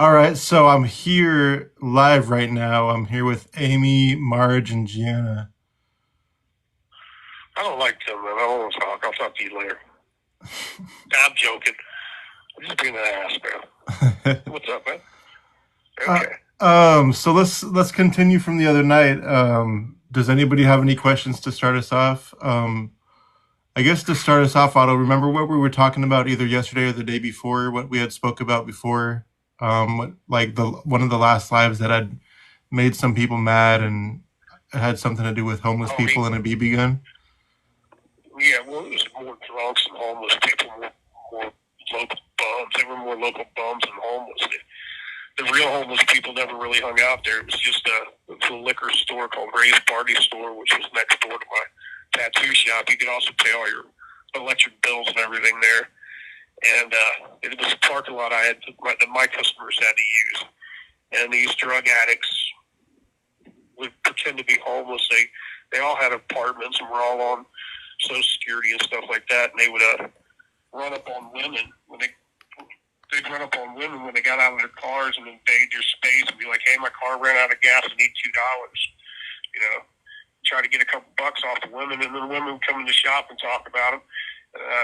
All right, so I'm here live right now. I'm here with Amy, Marge, and Gianna. I don't like them, man. I don't want to talk. I'll talk to you later. I'm joking. I'm just being an ass, man. What's up, man? uh, Okay. so let's continue from the other night. Does anybody have any questions to start us off? I guess to start us off, Otto, remember what we were talking about either yesterday or the day before? What we had spoke about before? Like the one of the last lives that had made some people mad, and it had something to do with homeless Oh, people and a BB gun. yeah, well, it was more drunks and homeless people, more local bums. They were more local bums than homeless. The real homeless people never really hung out there. It was just a liquor store called Ray's Party Store, which was next door to my tattoo shop. You could also pay all your electric bills and everything there. And it was a parking lot that my customers had to use. And these drug addicts would pretend to be homeless. They all had apartments and were all on Social Security and stuff like that. And they would run up on women they'd run up on women when they got out of their cars and invade their space and be like, "Hey, my car ran out of gas. I need $2." You know, try to get a couple bucks off the women, and then the women would come in the shop and talk about them.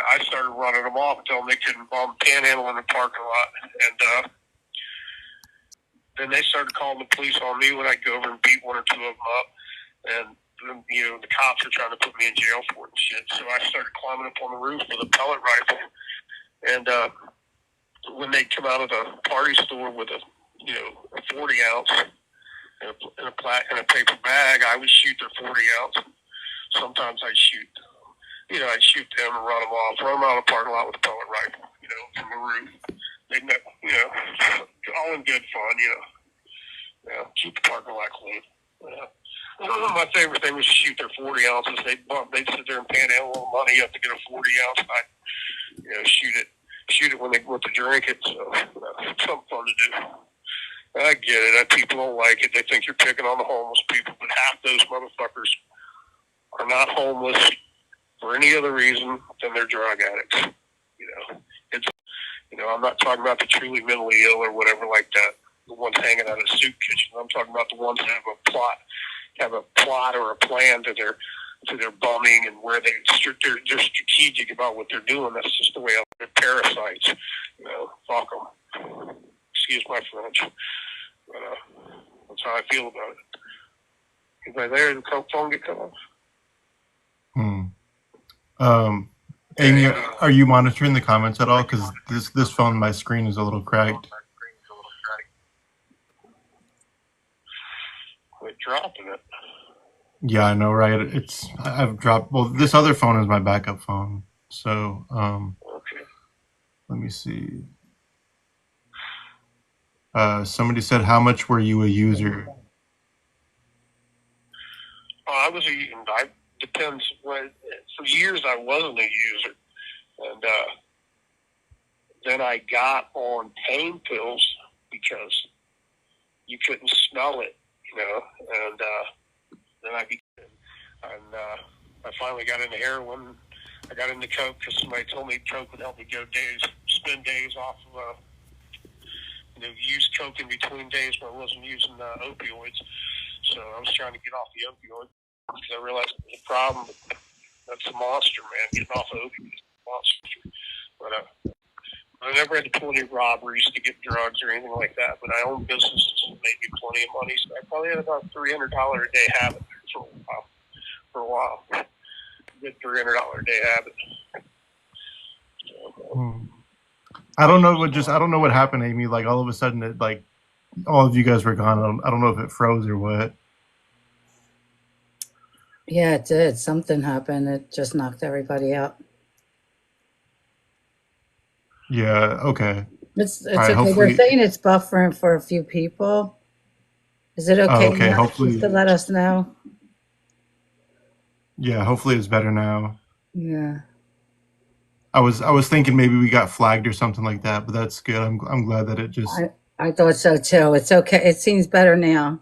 I started running them off until they couldn't panhandle in the parking lot, and then they started calling the police on me when I'd go over and beat one or two of them up, and the cops were trying to put me in jail for it and shit. So I started climbing up on the roof with a pellet rifle, and when they'd come out of the party store with a 40 ounce in a paper bag, I would shoot their 40 ounce. Sometimes I'd shoot them and run them out of the parking lot with a pellet rifle, from the roof. All in good fun, keep the parking lot clean. My favorite thing was to shoot their 40 ounces. They'd sit there and panhandle a little money up to get a 40 ounce. And I'd, shoot it when they went to drink it. So it's something fun to do. I get it. People don't like it. They think you're picking on the homeless people, but half those motherfuckers are not homeless for any other reason than they're drug addicts. It's I'm not talking about the truly mentally ill or whatever like that. The ones hanging out of soup kitchen. I'm talking about the ones that have a plot or a plan to their bumming and where they're strategic about what they're doing. That's just the way they're parasites. Fuck them. Excuse my French, but that's how I feel about it. If I there, the phone get cut off. Amy, are you monitoring the comments at all? Because this phone, my screen is a little cracked. Quit dropping it. Yeah, I know, right? I've dropped. Well, this other phone is my backup phone. So, Okay. let me see. Somebody said, "How much were you a user?" Depends. For years I wasn't a user, and then I got on pain pills because you couldn't smell it, and then I finally got into heroin. I got into coke because somebody told me coke would help me spend days off of use coke in between days when I wasn't using opioids. So I was trying to get off the opioid because I realized it was a problem. But that's a monster, man. Getting off of opioids is a monster. But I never had to pull any robberies to get drugs or anything like that. But I owned businesses that made me plenty of money. So I probably had about $300 a day habit for a while. Good $300 a day habit. So, I don't know what happened, Amy. Like all of a sudden, all of you guys were gone. I don't know if it froze or what. Yeah, it did. Something happened. It just knocked everybody out. Yeah. Okay. It's All right. okay. Hopefully. They're saying it's buffering for a few people. Is it okay? Okay. Now Hopefully. just to let us know. Yeah. Hopefully it's better now. Yeah. I was thinking maybe we got flagged or something like that, but that's good. I'm glad that it just. I thought so too. It's okay. It seems better now.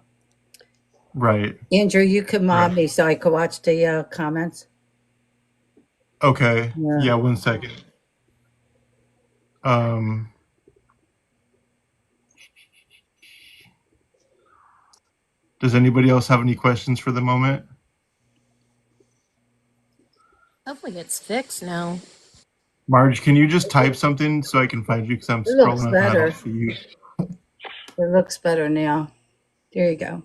Right. Andrew, you could mob me so I could watch the comments. Okay. Yeah. 1 second. Does anybody else have any questions for the moment? Hopefully it's fixed now. Marge, can you just type something so I can find you? Because I'm It looks scrolling up and I better. don't see you. It looks better now. There you go.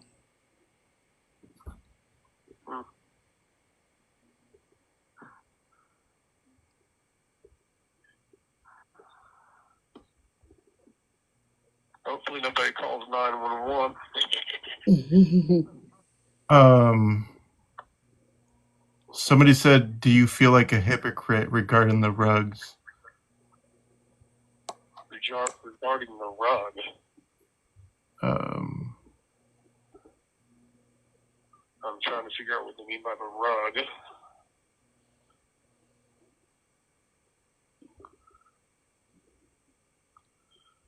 Hopefully nobody calls 911. Somebody said, do you feel like a hypocrite regarding the rugs? Regarding the rug. I'm trying to figure out what they mean by the rug.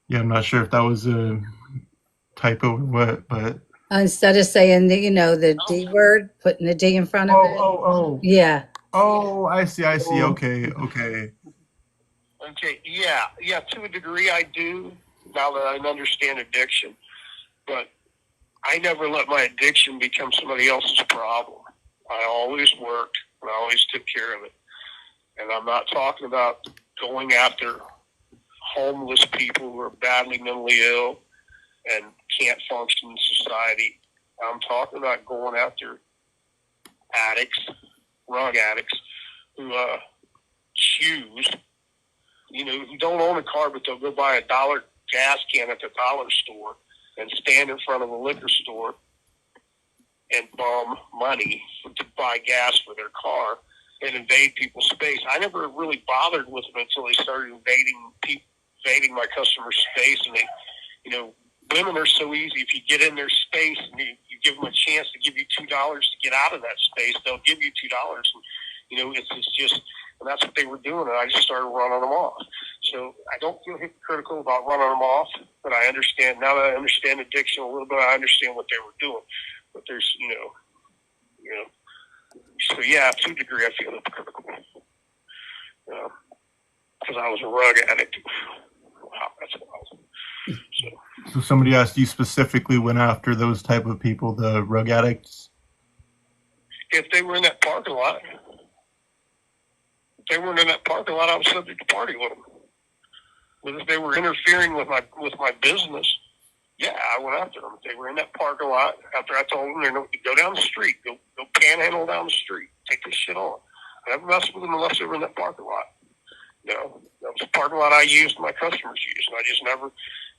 Yeah, I'm not sure if that was a typo or what, but Instead of saying the D word, putting the D in front of it. oh. Yeah. Oh, I see. Okay. Okay, yeah, to a degree I do, now that I understand addiction. But I never let my addiction become somebody else's problem. I always worked, and I always took care of it. And I'm not talking about going after homeless people who are badly mentally ill and can't function in society. I'm talking about going after addicts, rug addicts, who choose, who don't own a car, but they'll go buy a $1 gas can at the dollar store and stand in front of a liquor store and bum money to buy gas for their car and invade people's space. I never really bothered with them until they started invading my customer's space. And women are so easy. If you get in their space and you give them a chance to give you $2 to get out of that space, they'll give you $2. And, it's just, and that's what they were doing. And I just started running them off. So I don't feel hypocritical about running them off, but I understand, now that I understand addiction a little bit, I understand what they were doing. But there's, so yeah, to a degree, I feel hypocritical. Because I was a rug addict. Wow, that's wild. So somebody asked, you specifically went after those type of people, the rug addicts? If they were in that parking lot, I was subject to party with them. But if they were interfering with my business, yeah, I went after them. If they were in that parking lot, after I told them, go down the street, go panhandle down the street, take this shit on. I never messed with them unless they were in that parking lot. That was a parking lot I used, my customers used, and I just never,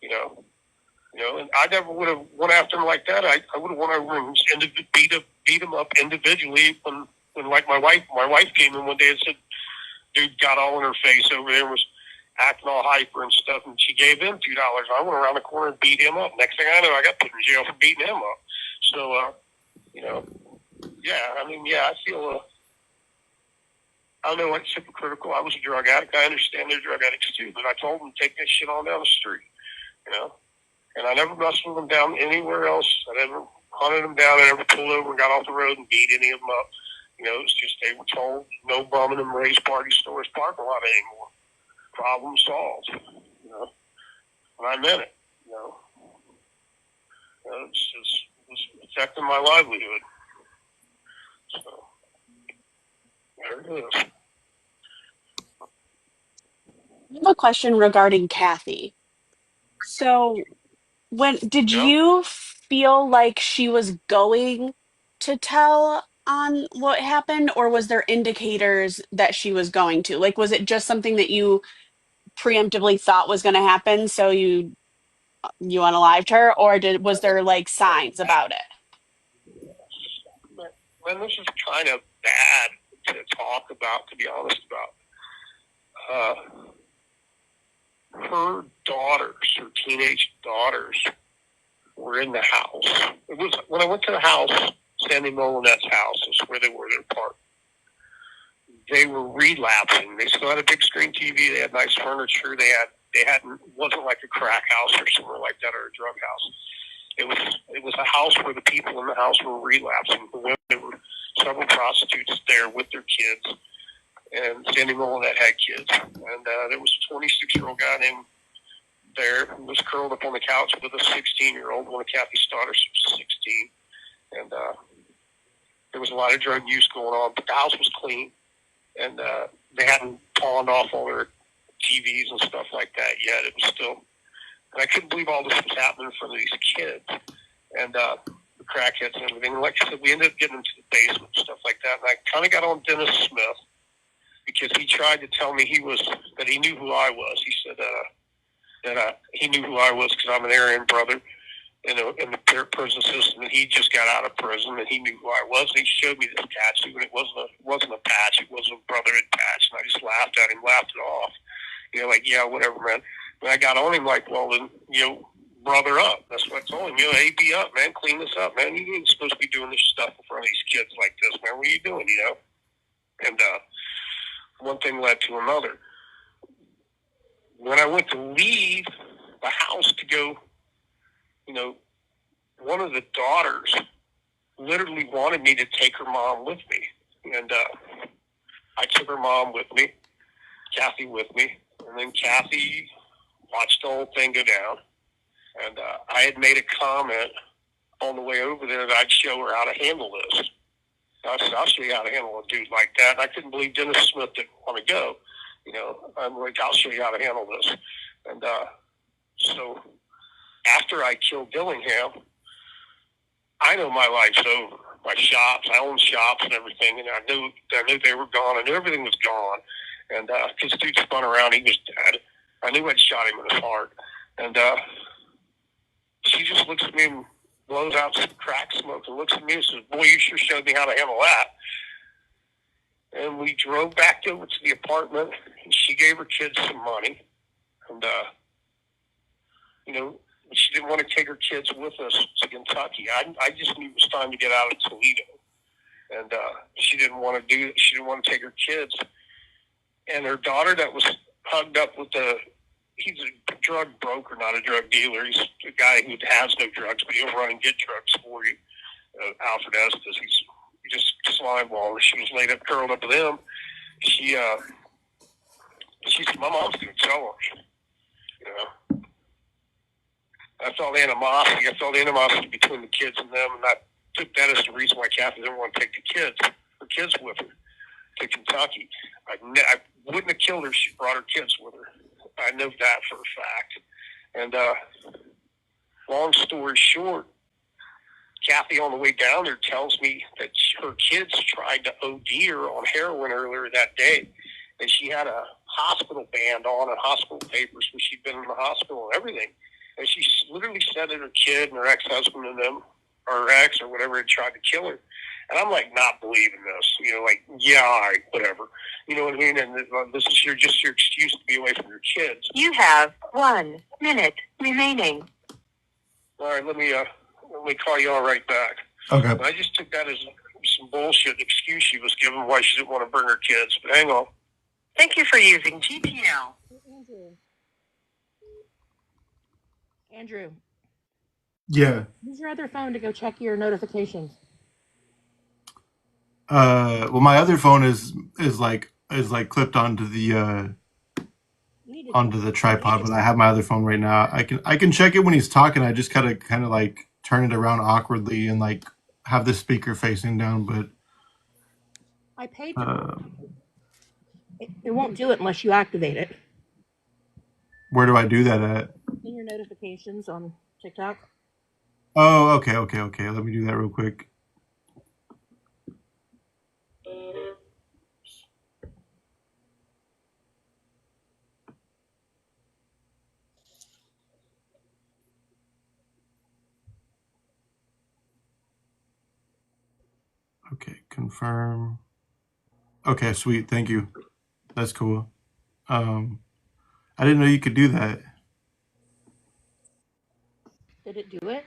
and I never would have went after them like that. I would have went over and beat them up individually when like my wife came in one day and said, dude got all in her face over there and was acting all hyper and stuff, and she gave him $2. I went around the corner and beat him up. Next thing I know, I got put in jail for beating him up. So, I feel, I don't know what's hypocritical. I was a drug addict. I understand they're drug addicts too, but I told them to take that shit on down the street, and I never messed with them down anywhere else. I never hunted them down. I never pulled over and got off the road and beat any of them up. It's just they were told no bumming them Ray's Party Stores parking lot anymore. Problem solved. And I meant it. It's affecting my livelihood. So there it is. I have a question regarding Kathy. So, did you feel like she was going to tell on what happened, or was there indicators that she was going to? Like, was it just something that you preemptively thought was going to happen, so you unalived her, or was there like signs about it? Man, this is kind of bad to talk about, to be honest about. Her teenage daughters, were in the house. It was when I went to the house, Sandy Molinette's house is where they were in their park. They were relapsing. They still had a big screen TV. They had nice furniture. Wasn't like a crack house or somewhere like that or a drug house. It was a house where the people in the house were relapsing. There were several prostitutes there with their kids, and Sandy Molinette had kids. And there was a 26-year-old guy named there who was curled up on the couch with a 16-year-old, one of Kathy's daughters, 16. and there was a lot of drug use going on, but the house was clean, and they hadn't pawned off all their TVs and stuff like that yet. It was still, and I couldn't believe all this was happening in front of these kids and the crackheads and everything. And like I said, we ended up getting into the basement and stuff like that, and I kind of got on Dennis Smith because he tried to tell me that he knew who I was. He said that he knew who I was because I'm an Aryan brother in the prison system, and he just got out of prison, and he knew who I was, and he showed me this tattoo, and it wasn't a patch, it wasn't a brotherhood patch, and I just laughed at him, laughed it off, like, yeah, whatever, man. And I got on him like, well, then, brother up. That's what I told him, hey, be up, man, clean this up, man. You ain't supposed to be doing this stuff in front of these kids like this, man. What are you doing, And one thing led to another. When I went to leave the house to go, one of the daughters literally wanted me to take her mom with me. And I took her mom with me, Kathy with me, and then Kathy watched the whole thing go down. And I had made a comment on the way over there that I'd show her how to handle this. I said, I'll show you how to handle a dude like that. And I couldn't believe Dennis Smith didn't want to go. I'm like, I'll show you how to handle this. And so after I killed Dillingham, I know my life's over. My shops, I own shops and everything, and I knew they were gone. I knew everything was gone. And this dude spun around, he was dead. I knew I'd shot him in his heart. And she just looks at me and blows out some crack smoke and looks at me and says, boy, you sure showed me how to handle that. And we drove back over to the apartment, and she gave her kids some money. And, she didn't want to take her kids with us to Kentucky. I just knew it was time to get out of Toledo. And she didn't want to take her kids. And her daughter that was hugged up with he's a drug broker, not a drug dealer. He's a guy who has no drugs, but he'll run and get drugs for you. Alfred Estes, he's just slime ball. She was laid up, curled up with him. She said, my mom's going to tell him, I felt animosity. Between the kids and them, and I took that as the reason why Kathy didn't want to take her kids with her to Kentucky. I wouldn't have killed her if she brought her kids with her. I know that for a fact. And long story short, Kathy on the way down there tells me that her kids tried to OD her on heroin earlier that day, and she had a hospital band on and hospital papers when she'd been in the hospital and everything. And she literally said that her kid and her ex-husband and them, or her ex or whatever, had tried to kill her. And I'm like, not believing this. Yeah, all right, whatever. You know what I mean? And this is just your excuse to be away from your kids. You have 1 minute remaining. All right, let me call you all right back. Okay. But I just took that as some bullshit excuse she was given why she didn't want to bring her kids. But hang on. Thank you for using GPL. Andrew, Yeah. use your other phone to go check your notifications. Well, my other phone is like clipped onto the tripod, but I have my other phone right now. I can check it when he's talking. I just kind of like turn it around awkwardly and like have the speaker facing down, but I paid to it won't do it unless you activate it. Where do I do that at? In your notifications on TikTok. Oh, okay. Let me do that real quick. Okay, confirm. Okay, sweet. Thank you. That's cool. I didn't know you could do that. Did it do it?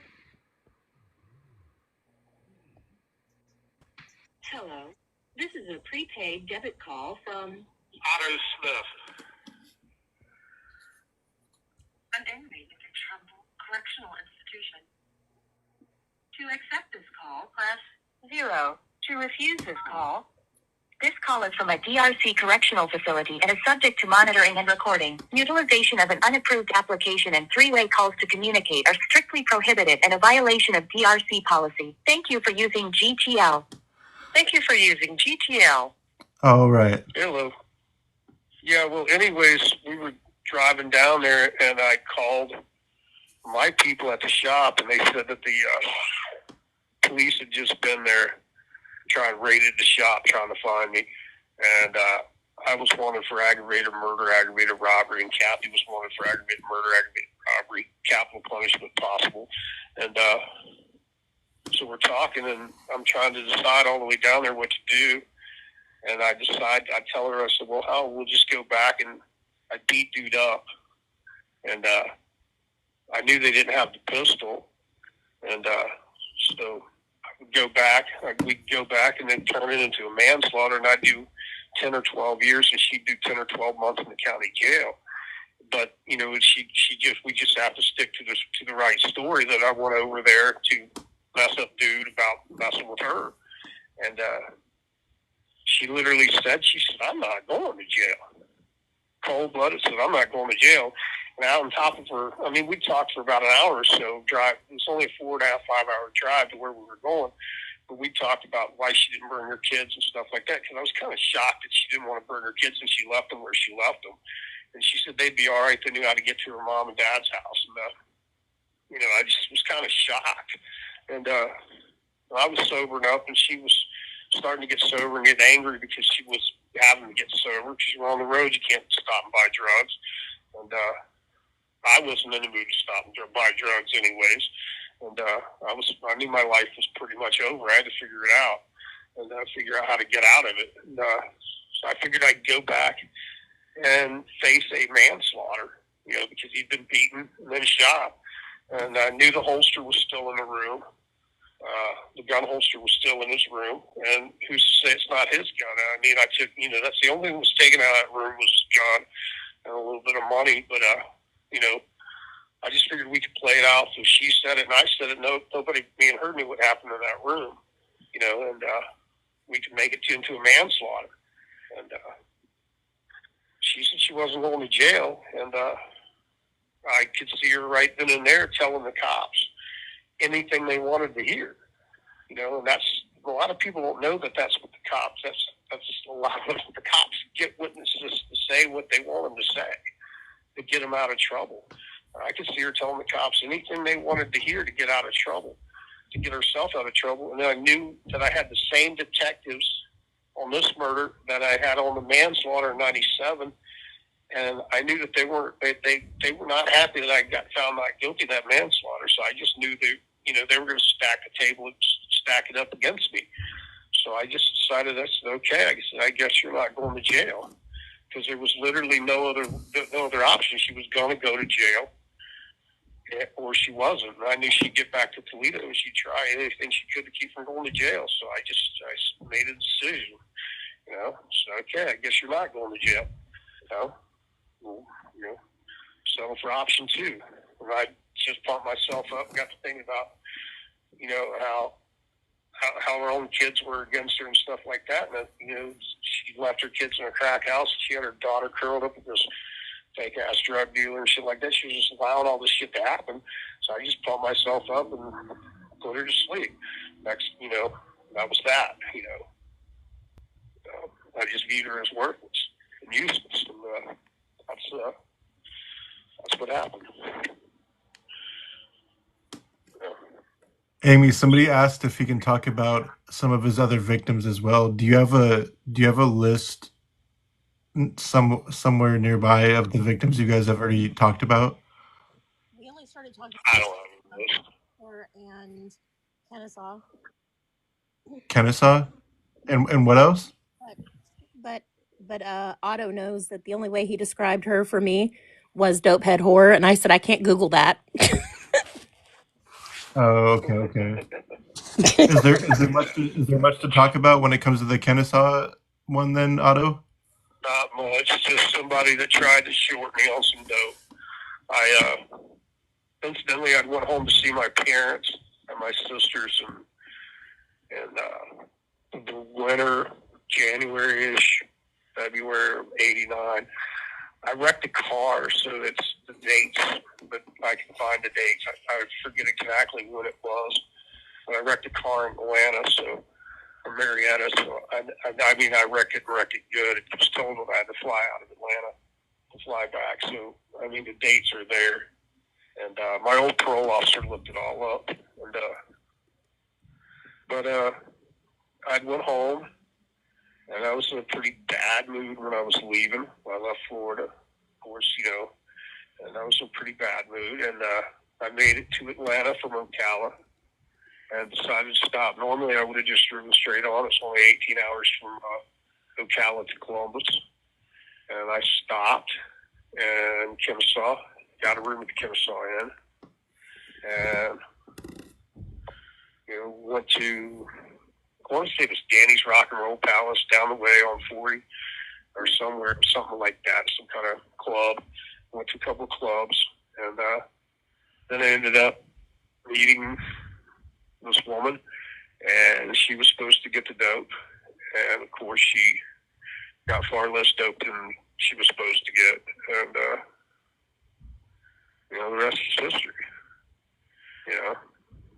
Hello. This is a prepaid debit call from Otto Smith. an inmate in a Trumbull Correctional Institution. To accept this call, press 0. To refuse this call, This call is from a DRC correctional facility and is subject to monitoring and recording. Utilization of an unapproved application and three-way calls to communicate are strictly prohibited and a violation of DRC policy. Thank you for using GTL. Thank you for using GTL. All right. Hello. Yeah, well, anyways, we were driving down there, and I called my people at the shop, and they said that the police had just been there raided the shop trying to find me. And I was wanted for aggravated murder, aggravated robbery, and Kathy was wanted for aggravated murder, aggravated robbery, capital punishment possible. And so we're talking, and I'm trying to decide all the way down there what to do. And I tell her, I said, well, how? We'll just go back, and I beat dude up. And I knew they didn't have the pistol. And so we'd go back and then turn it into a manslaughter, and I'd do 10 or 12 years, and she'd do 10 or 12 months in the county jail. But, you know, we just have to stick to the right story, that I went over there to mess up dude about messing with her. And she literally said, I'm not going to jail. Cold-blooded said, I'm not going to jail. And out on top of her, I mean, we talked for about an hour or so drive. It was only a 4.5, 5-hour drive to where we were going. But we talked about why she didn't bring her kids and stuff like that, because I was kind of shocked that she didn't want to bring her kids, and she left them where she left them. And she said they'd be all right. They knew how to get to her mom and dad's house. And, you know, I just was kind of shocked. And I was sobering up, and she was starting to get sober and get angry because she was having to get sober. Because you're on the road, you can't stop and buy drugs. And I wasn't in the mood to stop and buy drugs anyways. And I knew my life was pretty much over. I had to figure it out and figure out how to get out of it. And so I figured I'd go back and face a manslaughter, you know, because he'd been beaten and then shot. And I knew the holster was still in the room. The gun holster was still in his room. And who's to say it's not his gun? I mean, I took, you know, that's the only thing that was taken out of that room was his gun and a little bit of money. But, you know, I just figured we could play it out. So she said it and I said it. No, nobody, me and her, knew what happened in that room, you know, and we could make it into a manslaughter. And she said she wasn't going to jail. And I could see her right then and there telling the cops anything they wanted to hear, you know, and that's, a lot of people don't know that that's what the cops, that's just a lot of the cops get witnesses to say what they want them to say to get them out of trouble. I could see her telling the cops anything they wanted to hear to get out of trouble, to get herself out of trouble. And then I knew that I had the same detectives on this murder that I had on the manslaughter in '97. And I knew that they were not happy that I got found not guilty of that manslaughter. So I just knew that, you know, they were going to stack the table and stack it up against me. So I just decided, I said, okay, I guess you're not going to jail, because there was literally no other option. She was going to go to jail, or she wasn't. And I knew she'd get back to Toledo and she'd try anything she could to keep from going to jail. So I made a decision, you know. So okay, I guess you're not going to jail, you know. You know, settle for option 2. And I just pumped myself up and got to thinking about, you know, how her own kids were against her and stuff like that. And, you know, she left her kids in a crack house. She had her daughter curled up with this fake ass drug dealer and shit like that. She was just allowing all this shit to happen. So I just pumped myself up and put her to sleep. Next, you know, that was that, you know. I just viewed her as worthless and useless. And, that's what happened. Amy, somebody asked if he can talk about some of his other victims as well. Do you have a list somewhere nearby of the victims you guys have already talked about? We only started talking I don't know. her and Kennesaw. Kennesaw? And what else? But Otto knows that the only way he described her for me was dopehead whore, and I said I can't Google that. Oh, okay. Is there much to talk about when it comes to the Kennesaw one then, Otto? Not much. Just somebody that tried to short me on some dope. Incidentally, I went home to see my parents and my sisters, and the winter January-ish, February of '89. I wrecked a car, so it's the dates, but I can find the dates. I forget exactly when it was, but I wrecked a car in Atlanta, so or Marietta. So I wrecked it good. It was told that I had to fly out of Atlanta to fly back. So the dates are there, and my old parole officer looked it all up. And but I went home, and I was in a pretty bad mood when I was leaving. I left Florida, of course, and I was in a pretty bad mood. And I made it to Atlanta from Ocala and decided to stop. Normally, I would have just driven straight on. It's only 18 hours from Ocala to Columbus. And I stopped in Kennesaw, got a room at the Kennesaw Inn, and went to, I want to say it was Danny's Rock and Roll Palace down the way on 40 or somewhere, something like that, some kind of club. Went to a couple of clubs, and then I ended up meeting this woman, and she was supposed to get the dope, and of course she got far less dope than she was supposed to get, and the rest is history.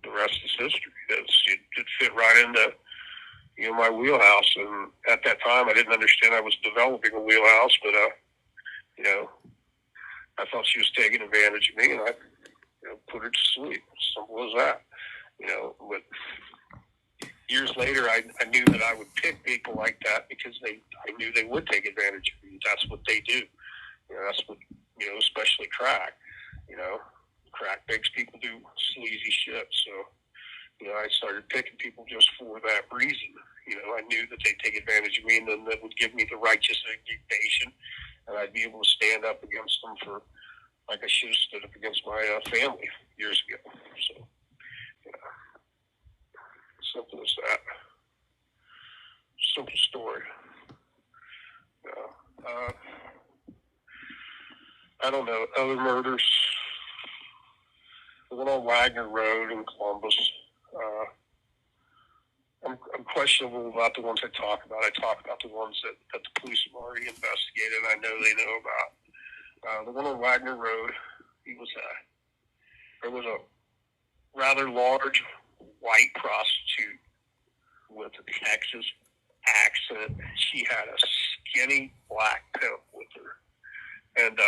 The rest is history. It fit right into my wheelhouse, and at that time I didn't understand I was developing a wheelhouse, but I thought she was taking advantage of me, and I put her to sleep. Simple as that. But years later, I knew that I would pick people like that because I knew they would take advantage of me. That's what they do. That's what especially crack. Crack makes people do sleazy shit. So I started picking people just for that reason. I knew that they'd take advantage of me, and then that would give me the righteous indignation, and I'd be able to stand up against them for, like I should have stood up against my family years ago. So, simple as that. Simple story. I don't know, other murders. The one on Wagner Road in Columbus. I'm questionable about the ones I talk about. I talk about the ones that the police have already investigated and I know they know about. The one on Wagner Road, there was a rather large white prostitute with a Texas accent. She had a skinny black pimp with her. And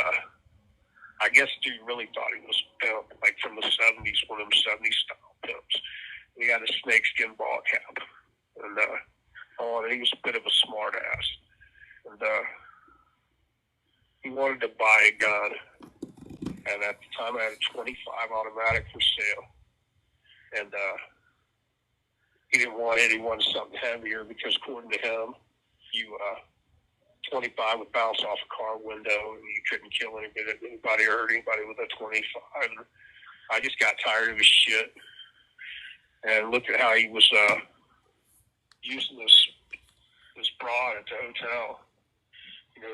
I guess dude really thought he was a pimp, like from the 70s, one of them 70s style pimps. He had a snakeskin ball cap. And he was a bit of a smart ass. And he wanted to buy a gun. And at the time I had a 25 automatic for sale. And he didn't want it. He wanted something heavier because according to him, 25 would bounce off a car window and you couldn't kill anybody or hurt anybody with a 25. And I just got tired of his shit and looked at how he was using this broad at the hotel.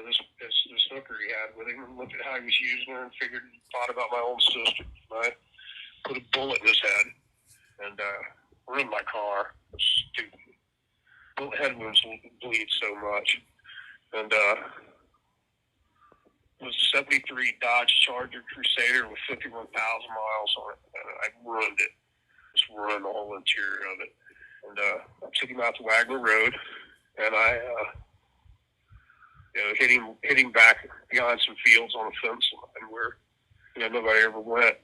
This hooker he had with him, and looked at how he was using her and thought about my own sister. I put a bullet in his head and ruined my car. Stupid. Bullet head wounds bleed so much. And it was a 73 Dodge Charger Crusader with 51,000 miles on it. And I ruined it. Just ruined the whole interior of it. And I took him out to Wagner Road, and I hit him back behind some fields on a fence line where nobody ever went.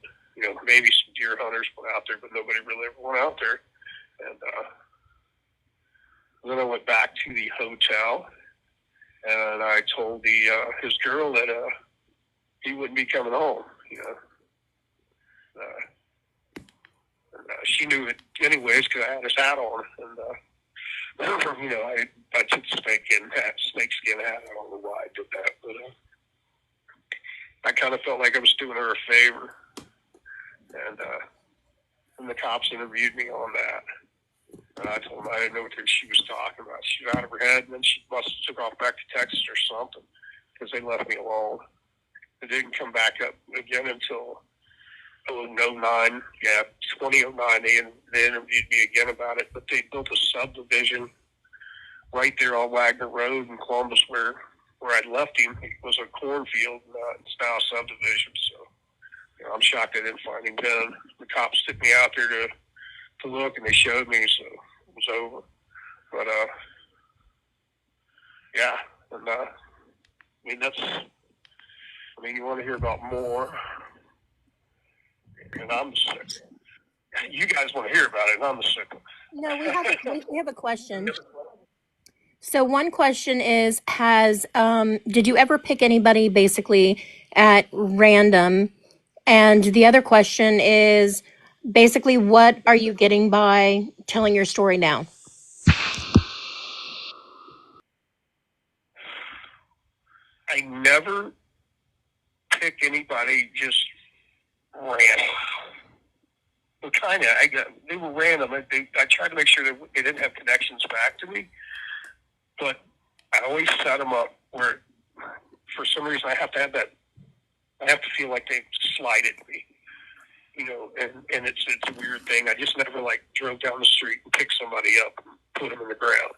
Maybe some deer hunters went out there, but nobody really ever went out there. And then I went back to the hotel, and I told his girl that he wouldn't be coming home. She knew it anyways because I had his hat on, and I took the snakeskin hat. I don't know why I did that, but I kind of felt like I was doing her a favor, and the cops interviewed me on that. And I told them I didn't know what she was talking about. She was out of her head, and then she must have took off back to Texas or something because they left me alone. It didn't come back up again until 2009. Yeah, 2009. They interviewed me again about it, but they built a subdivision right there on Wagner Road in Columbus, where I'd left him. It was a cornfield. It's now a subdivision. So I'm shocked I didn't find him then. The cops took me out there to look, and they showed me, so it was over. But yeah, and I mean, you want to hear about more, and I'm sick. You guys want to hear about it, and I'm sick. No, we have a question. So one question is, did you ever pick anybody basically at random? And the other question is basically, what are you getting by telling your story now? I never pick anybody just random. Well, kind of. They were random. I tried to make sure that they didn't have connections back to me, but I always set them up where, for some reason, I have to have that. I have to feel like they slighted me, and it's a weird thing. I just never drove down the street and picked somebody up and put them in the ground.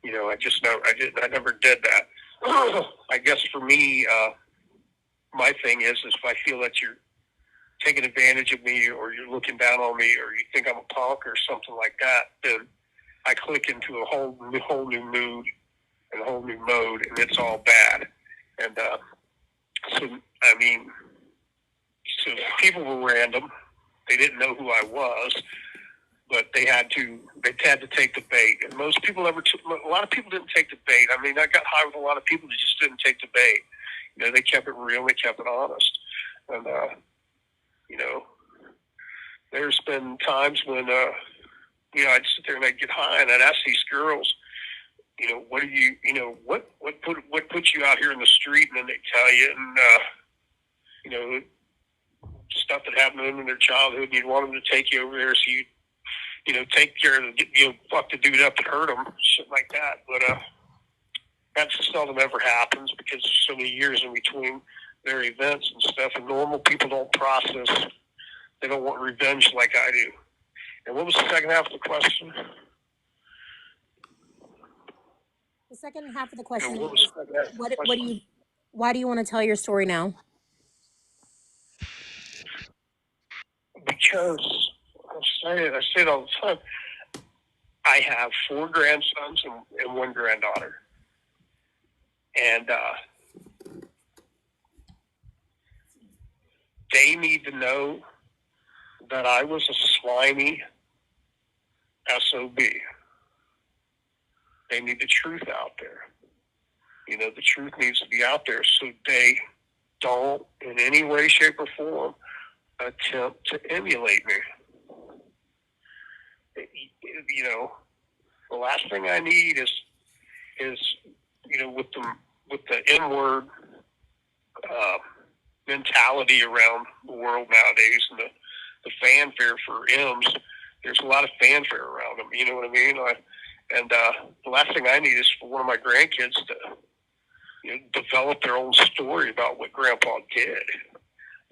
I never did that. I guess for me, my thing is if I feel that you're taking advantage of me, or you're looking down on me, or you think I'm a punk or something like that, then I click into a whole new mood and a whole new mode, and it's all bad. And so people were random. They didn't know who I was, but they had to take the bait. And a lot of people didn't take the bait. I mean, I got high with a lot of people that just didn't take the bait. They kept it real. They kept it honest. And there's been times when I'd sit there and I'd get high and I'd ask these girls, what put you out here in the street? And then they tell you, and stuff that happened to them in their childhood. And you'd want them to take you over there, so you take care of fuck the dude up that hurt them, shit like that. But that seldom ever happens because there's so many years in between their events and stuff, and normal people don't process. They don't want revenge like I do. And what was the second half of the question? The second half of the question What is, was the second half of the question? why do you want to tell your story now? Because I say it all the time. I have 4 grandsons and 1 granddaughter. And they need to know that I was a slimy SOB. They need the truth out there. The truth needs to be out there, so they don't, in any way, shape, or form, attempt to emulate me. The last thing I need is with the N-word mentality around the world nowadays, and the fanfare for M's. There's a lot of fanfare around them. You know what I mean? The last thing I need is for one of my grandkids to develop their own story about what Grandpa did.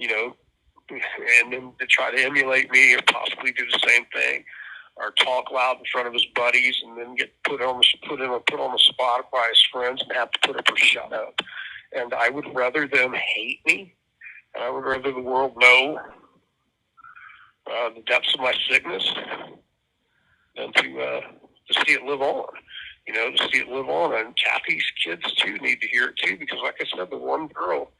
And then to try to emulate me or possibly do the same thing, or talk loud in front of his buddies, and then get put on the spot by his friends and have to put up or shut up. And I would rather them hate me, and I would rather the world know the depths of my sickness than to see it live on. To see it live on. And Kathy's kids too need to hear it too, because like I said, the one girl,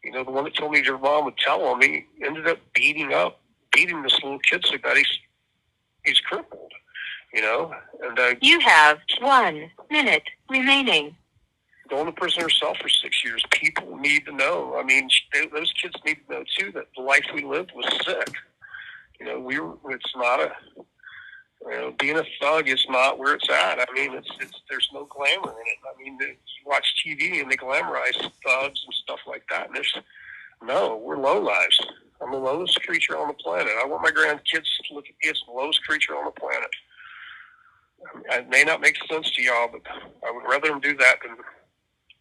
the one that told me her mom would tell on me, ended up beating this little kid so that he's crippled, And You have 1 minute remaining. Going to prison herself for 6 years. People need to know. I mean, those kids need to know too that the life we lived was sick. It's not being a thug is not where it's at. I mean, there's no glamour in it. I mean, you watch TV and they glamorize thugs and stuff like that. And we're low lives. I'm the lowest creature on the planet. I want my grandkids to look at me as the lowest creature on the planet. It may not make sense to y'all, but I would rather them do that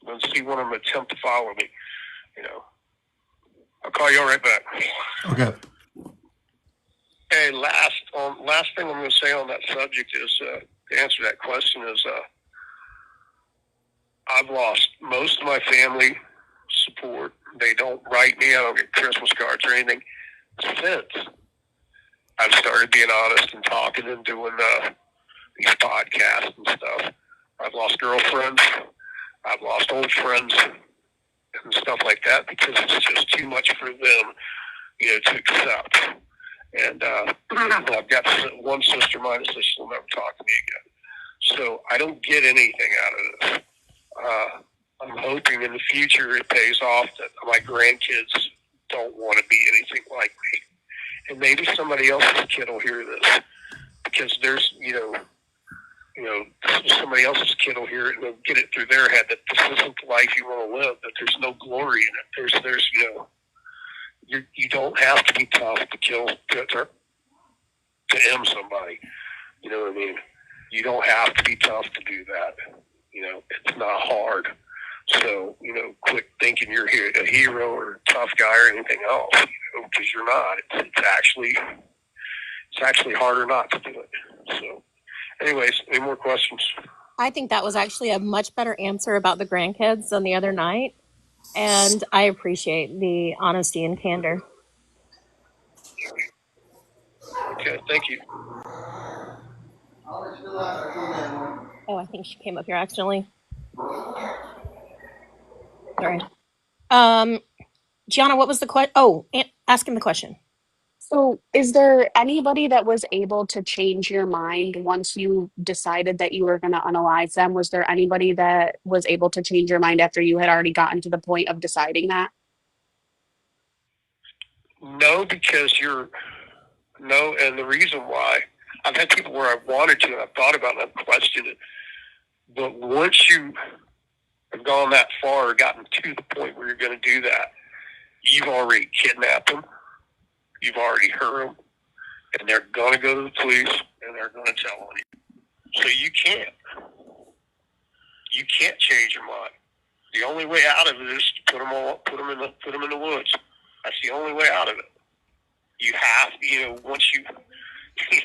than see one of them attempt to follow me. I'll call y'all right back. Okay. Hey, last thing I'm going to say on that subject is to answer that question is I've lost most of my family support. They don't write me. I don't get Christmas cards or anything. Since I've started being honest and talking and doing these podcasts and stuff, I've lost girlfriends. I've lost old friends and stuff like that because it's just too much for them, to accept. And I've got one sister of mine that says she'll never talk to me again. So I don't get anything out of this. I'm hoping in the future it pays off that my grandkids don't want to be anything like me. And maybe somebody else's kid will hear this because there's, somebody else's kid will hear it and they'll get it through their head that this isn't the life you want to live, that there's no glory in it. There's you don't have to be tough to kill, to M somebody. You know what I mean? You don't have to be tough to do that. It's not hard. So, quit thinking you're a hero or a tough guy or anything else, because you're not. It's actually harder not to do it. So, anyways, any more questions? I think that was actually a much better answer about the grandkids than the other night. And I appreciate the honesty and candor. Okay, thank you. Oh, I think she came up here accidentally. Sorry. Gianna, what was the question? Oh, ask him the question. So, is there anybody that was able to change your mind once you decided that you were going to unalive them? Was there anybody that was able to change your mind after you had already gotten to the point of deciding that? No, and the reason why, I've had people where I've wanted to and I've thought about it and I've questioned it. But once you have gone that far or gotten to the point where you're going to do that, you've already kidnapped them, you've already hurt them, and they're going to go to the police and they're going to tell on you. So you can't change your mind. The only way out of it is to put them in the woods. That's the only way out of it. You have, once you, you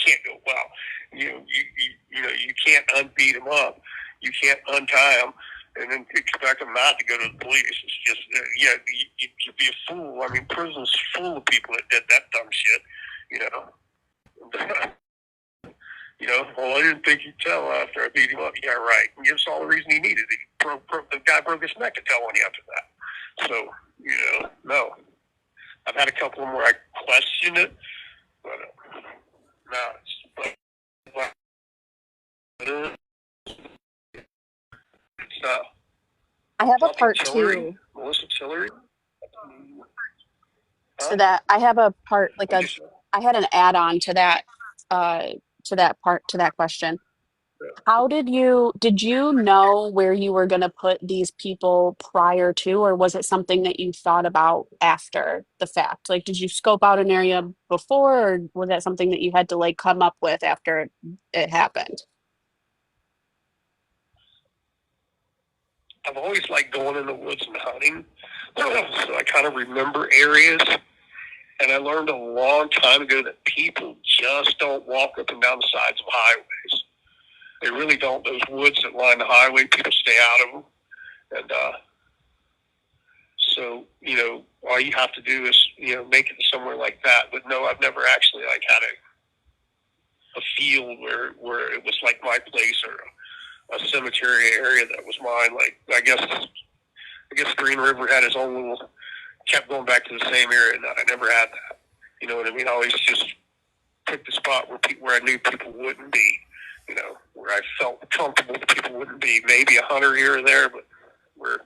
can't go, well, you can't unbeat them up. You can't untie them and then expect them not to go to the police. It's just, you'd be a fool. I mean, prison's full of people that did that dumb shit, Well, I didn't think he'd tell after I beat him up. Yeah, right. And gives all the reason he needed. The guy broke his neck to tell on you after that. So, no. I've had a couple of them where I questioned it, but no. I have a part two Melissa Tillery? to that. I have a part I had an add-on uh to that question. Did you know where you were going to put these people prior to, or was it something that you thought about after the fact? Like, did you scope out an area before, or was that something that you had to come up with after it happened? I've always liked going in the woods and hunting, so I kind of remember areas. And I learned a long time ago that people just don't walk up and down the sides of highways. They really don't. Those woods that line the highway, people stay out of them. And so, all you have to do is, make it somewhere like that. But no, I've never actually had a field where it was like my place or a cemetery area that was mine. Like, I guess Green River had its own little, kept going back to the same area. And I never had that. You know what I mean? I always just picked a spot where I knew people wouldn't be. Where I felt comfortable that people wouldn't be. Maybe a hunter here or there, but where,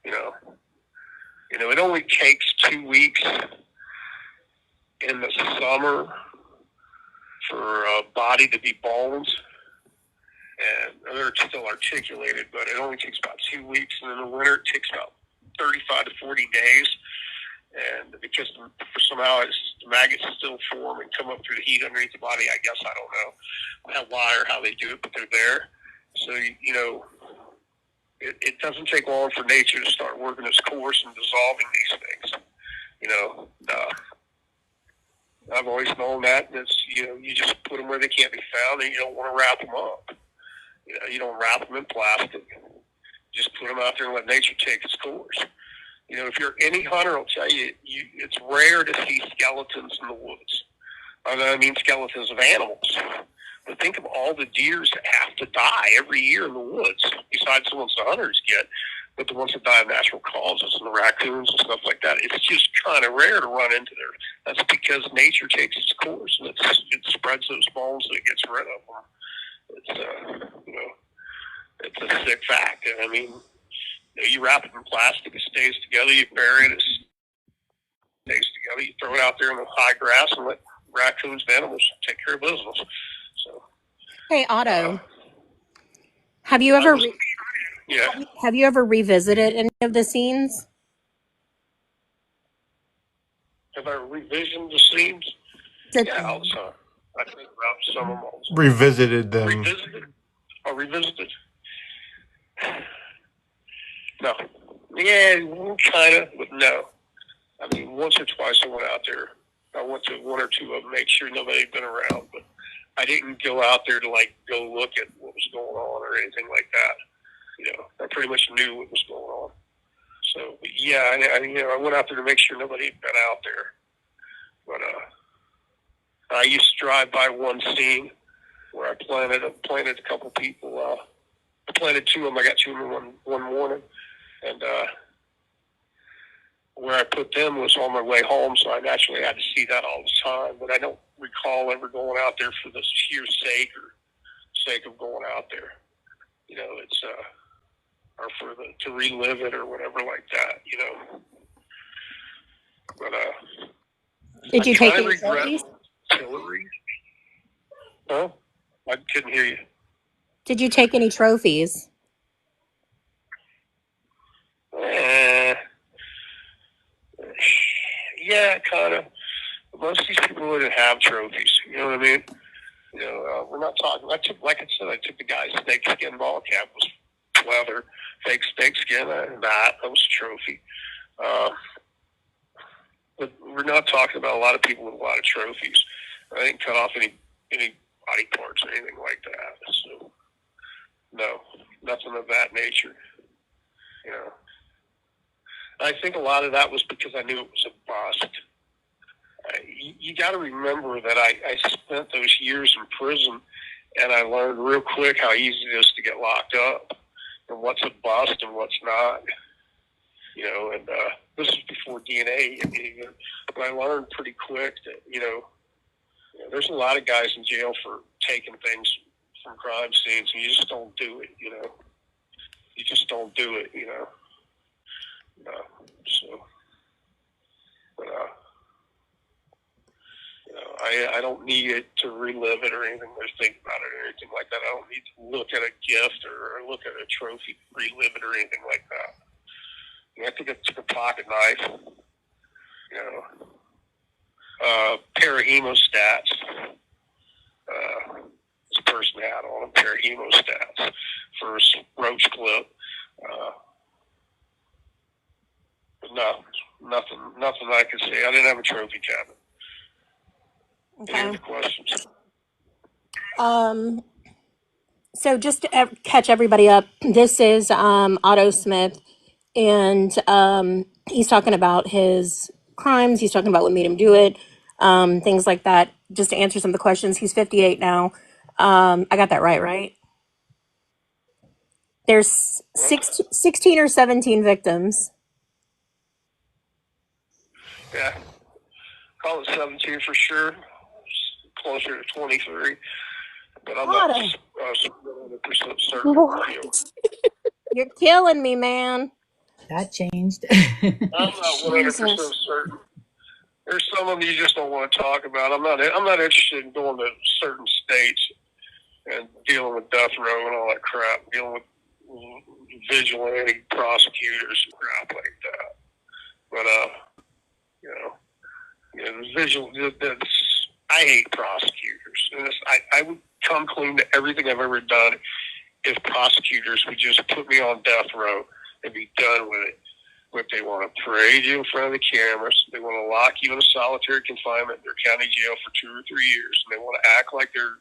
it only takes 2 weeks in the summer for a body to be bones, and they're still articulated, but it only takes about 2 weeks, and in the winter it takes about 35 to 40 days. And because somehow the maggots still form and come up through the heat underneath the body, I guess, I don't know why or how they do it, but they're there. So, it doesn't take long for nature to start working its course and dissolving these things. I've always known that. And it's, you just put them where they can't be found, and you don't want to wrap them up. You don't wrap them in plastic. Just put them out there and let nature take its course. You know, if you're any hunter, I'll tell you, it's rare to see skeletons in the woods. I mean skeletons of animals. But think of all the deers that have to die every year in the woods, besides the ones the hunters get, but the ones that die of natural causes and the raccoons and stuff like that. It's just kind of rare to run into there. That's because nature takes its course and it spreads those bones and it gets rid of them. It's you know, it's a sick fact. I mean, you wrap it in plastic, it stays together. You bury it, it stays together. You throw it out there in the high grass and let raccoons and animals take care of business. So, Hey, Otto, have you ever yeah. have you ever revisited any of the scenes? Have I revisioned the scenes? Yeah, all the time. I think about some of them all the time. Revisited them. Revisited? Oh, revisited? No. Yeah, kind of, but no. I mean, once or twice I went out there. I went to one or two of them, make sure nobody had been around, but I didn't go out there to, like, go look at what was going on or anything like that. You know, I pretty much knew what was going on. So, but yeah, I went out there to make sure nobody had been out there. But I used to drive by one scene where I planted a couple people. I planted two of them. I got two of them one morning, and where I put them was on my way home, so I naturally had to see that all the time. But I don't recall ever going out there for the sheer sake of going out there. You know, it's or to relive it or whatever like that. You know, but Did you take I any regret trophies? Hillary. Huh? I couldn't hear you. Did you take any trophies? Yeah, kind of. Most of these people wouldn't have trophies. You know what I mean? You know, we're not talking. I took the guy's snakeskin ball cap, was leather, fake snakeskin, and that was a trophy. But we're not talking about a lot of people with a lot of trophies. I didn't cut off any body parts or anything like that. So, no, nothing of that nature. You know, I think a lot of that was because I knew it was a bust. You got to remember that I spent those years in prison, and I learned real quick how easy it is to get locked up, and what's a bust and what's not. You know, and this is before DNA even, but I learned pretty quick that, you know, there's a lot of guys in jail for taking things from crime scenes, and you just don't do it, you know. You just don't do it, you know. So, but, you know, I don't need it to relive it or anything or think about it or anything like that. I don't need to look at a gift or look at a trophy, relive it or anything like that. I think I took a pocket knife, you know, pair of hemostats. This person had on a pair of hemostats for a roach clip. But no, nothing I could say. I didn't have a trophy cabinet. Okay. Any other questions? So just to catch everybody up, this is Otto Smith, and he's talking about his crimes. He's talking about what made him do it, things like that. Just to answer some of the questions, he's 58 now. I got that right? There's 16 or 17 victims. Yeah. Call it 17 for sure. Closer to 23. But I'm not 100% certain. What? You're killing me, man. That changed. I'm not 100% Jesus. certain. There's some of them you just don't want to talk about. I'm not interested in going to certain states and dealing with death row and all that crap, dealing with vigilante prosecutors and crap like that. But I hate prosecutors. And I would come clean to everything I've ever done if prosecutors would just put me on death row and be done with it. But they want to parade you in front of the cameras. They want to lock you in a solitary confinement in their county jail for 2 or 3 years. And they want to act like they're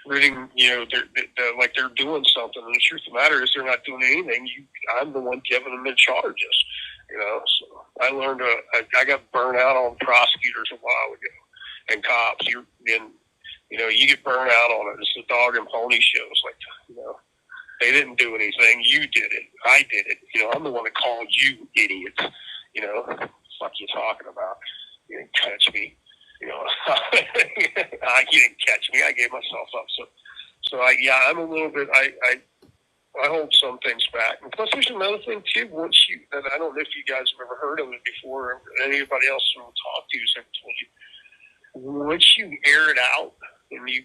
reading, they're like they're doing something. And the truth of the matter is they're not doing anything. I'm the one giving them the charges. So I learned, I got burnt out on prosecutors a while ago and cops. You get burnt out on it. It's the dog and pony shows. Like, they didn't do anything. You did it. I did it. I'm the one that called you idiots. Fuck you talking about? You didn't catch me. You didn't catch me. I gave myself up. So I'm a little bit. I hold some things back. And plus, there's another thing too. And I don't know if you guys have ever heard of it before, or anybody else who will talk to you has ever told you. Once you air it out and you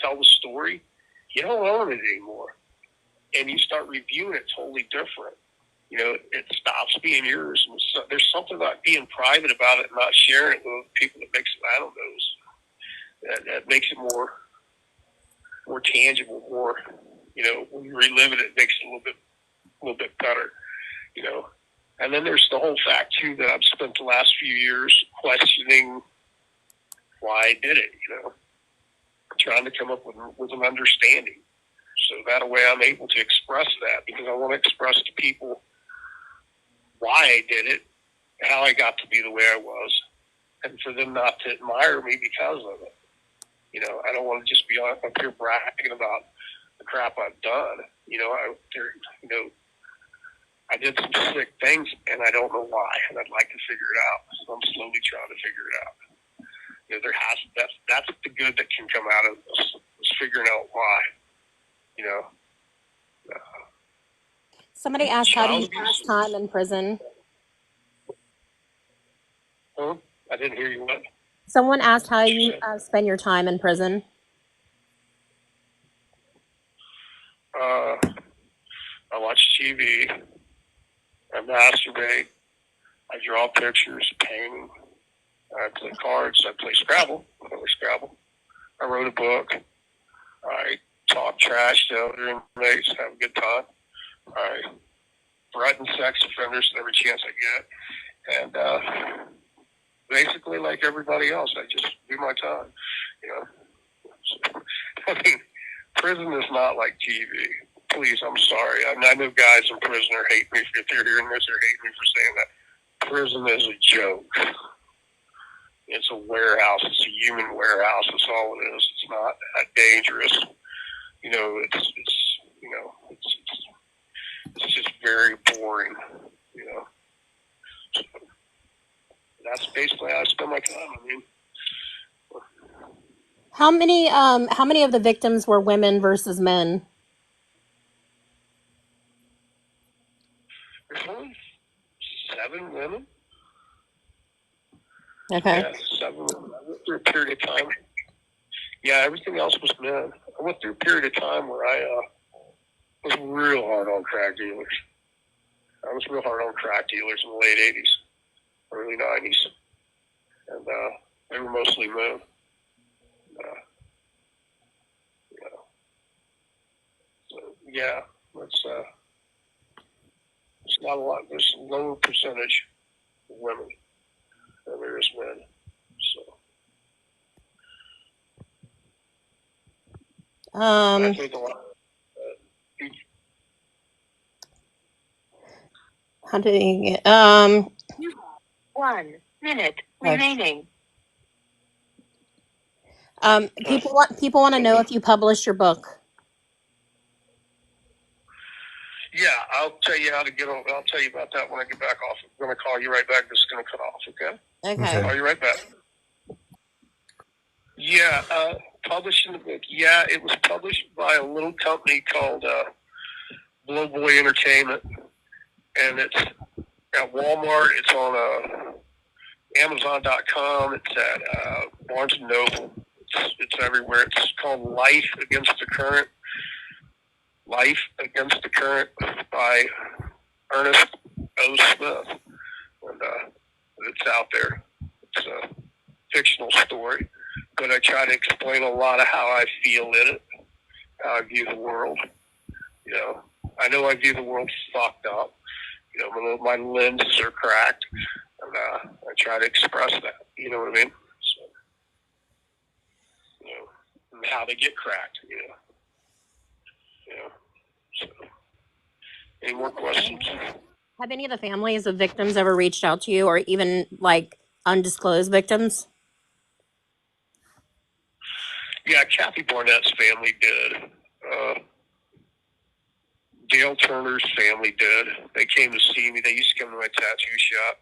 tell the story, you don't own it anymore, and you start reviewing it totally different. It stops being yours. And so there's something about being private about it and not sharing it with people that makes it, I don't know, that makes it more tangible, more, when you relive it, it makes it a little bit better, And then there's the whole fact, too, that I've spent the last few years questioning why I did it, trying to come up with an understanding. So that way I'm able to express that, because I want to express to people why I did it, how I got to be the way I was, and for them not to admire me because of it. I don't want to just be up here bragging about the crap I've done. I did some sick things, and I don't know why, and I'd like to figure it out. So I'm slowly trying to figure it out. That's the good that can come out of this, is figuring out why. Somebody asked, how do you pass time in prison? Huh? I didn't hear you. What? Someone asked how you spend your time in prison. I watch TV. I masturbate. I draw pictures, paint. I play cards. I play Scrabble. I play Scrabble. I wrote a book. I talk trash to other inmates, have a good time. I threaten sex offenders every chance I get. And basically, like everybody else, I just do my time. So, prison is not like TV. Please, I'm sorry. I know guys in prison hate me if they're hearing this, or hate me for saying that. Prison is a joke. It's a warehouse. It's a human warehouse. That's all it is. It's not that dangerous. It's just very boring. So that's basically how I spend my time. How many of the victims were women versus men? There's only 7 women. Okay. Yeah, 7 women. I went through a period of time. Yeah, everything else was men. I went through a period of time where I was real hard on crack dealers. I was real hard on crack dealers in the late 80s, early 90s. And they were mostly men. So, yeah, it's not a lot. There's a lower percentage of women than there is men. So I think a lot. How do you get 1 minute remaining. people want to know if you published your book. Yeah, I'll tell you how to get on. I'll tell you about that when I get back off. I'm going to call you right back. This is going to cut off, okay? Okay. Call you right back. Yeah, publishing the book. Yeah, it was published by a little company called Blowboy Entertainment, and it's at Walmart. It's on Amazon.com. It's at Barnes & Noble. It's everywhere. It's called Life Against the Current. Life Against the Current by Ernest Otto Smith. And it's out there. It's a fictional story. But I try to explain a lot of how I feel in it, how I view the world. I know I view the world fucked up. My lenses are cracked. And I try to express that. You know what I mean? So, how they get cracked. So, any more questions? Have any of the families of victims ever reached out to you, or even like undisclosed victims? Yeah, Kathy Barnett's family did. Dale Turner's family did. They came to see me. They used to come to my tattoo shop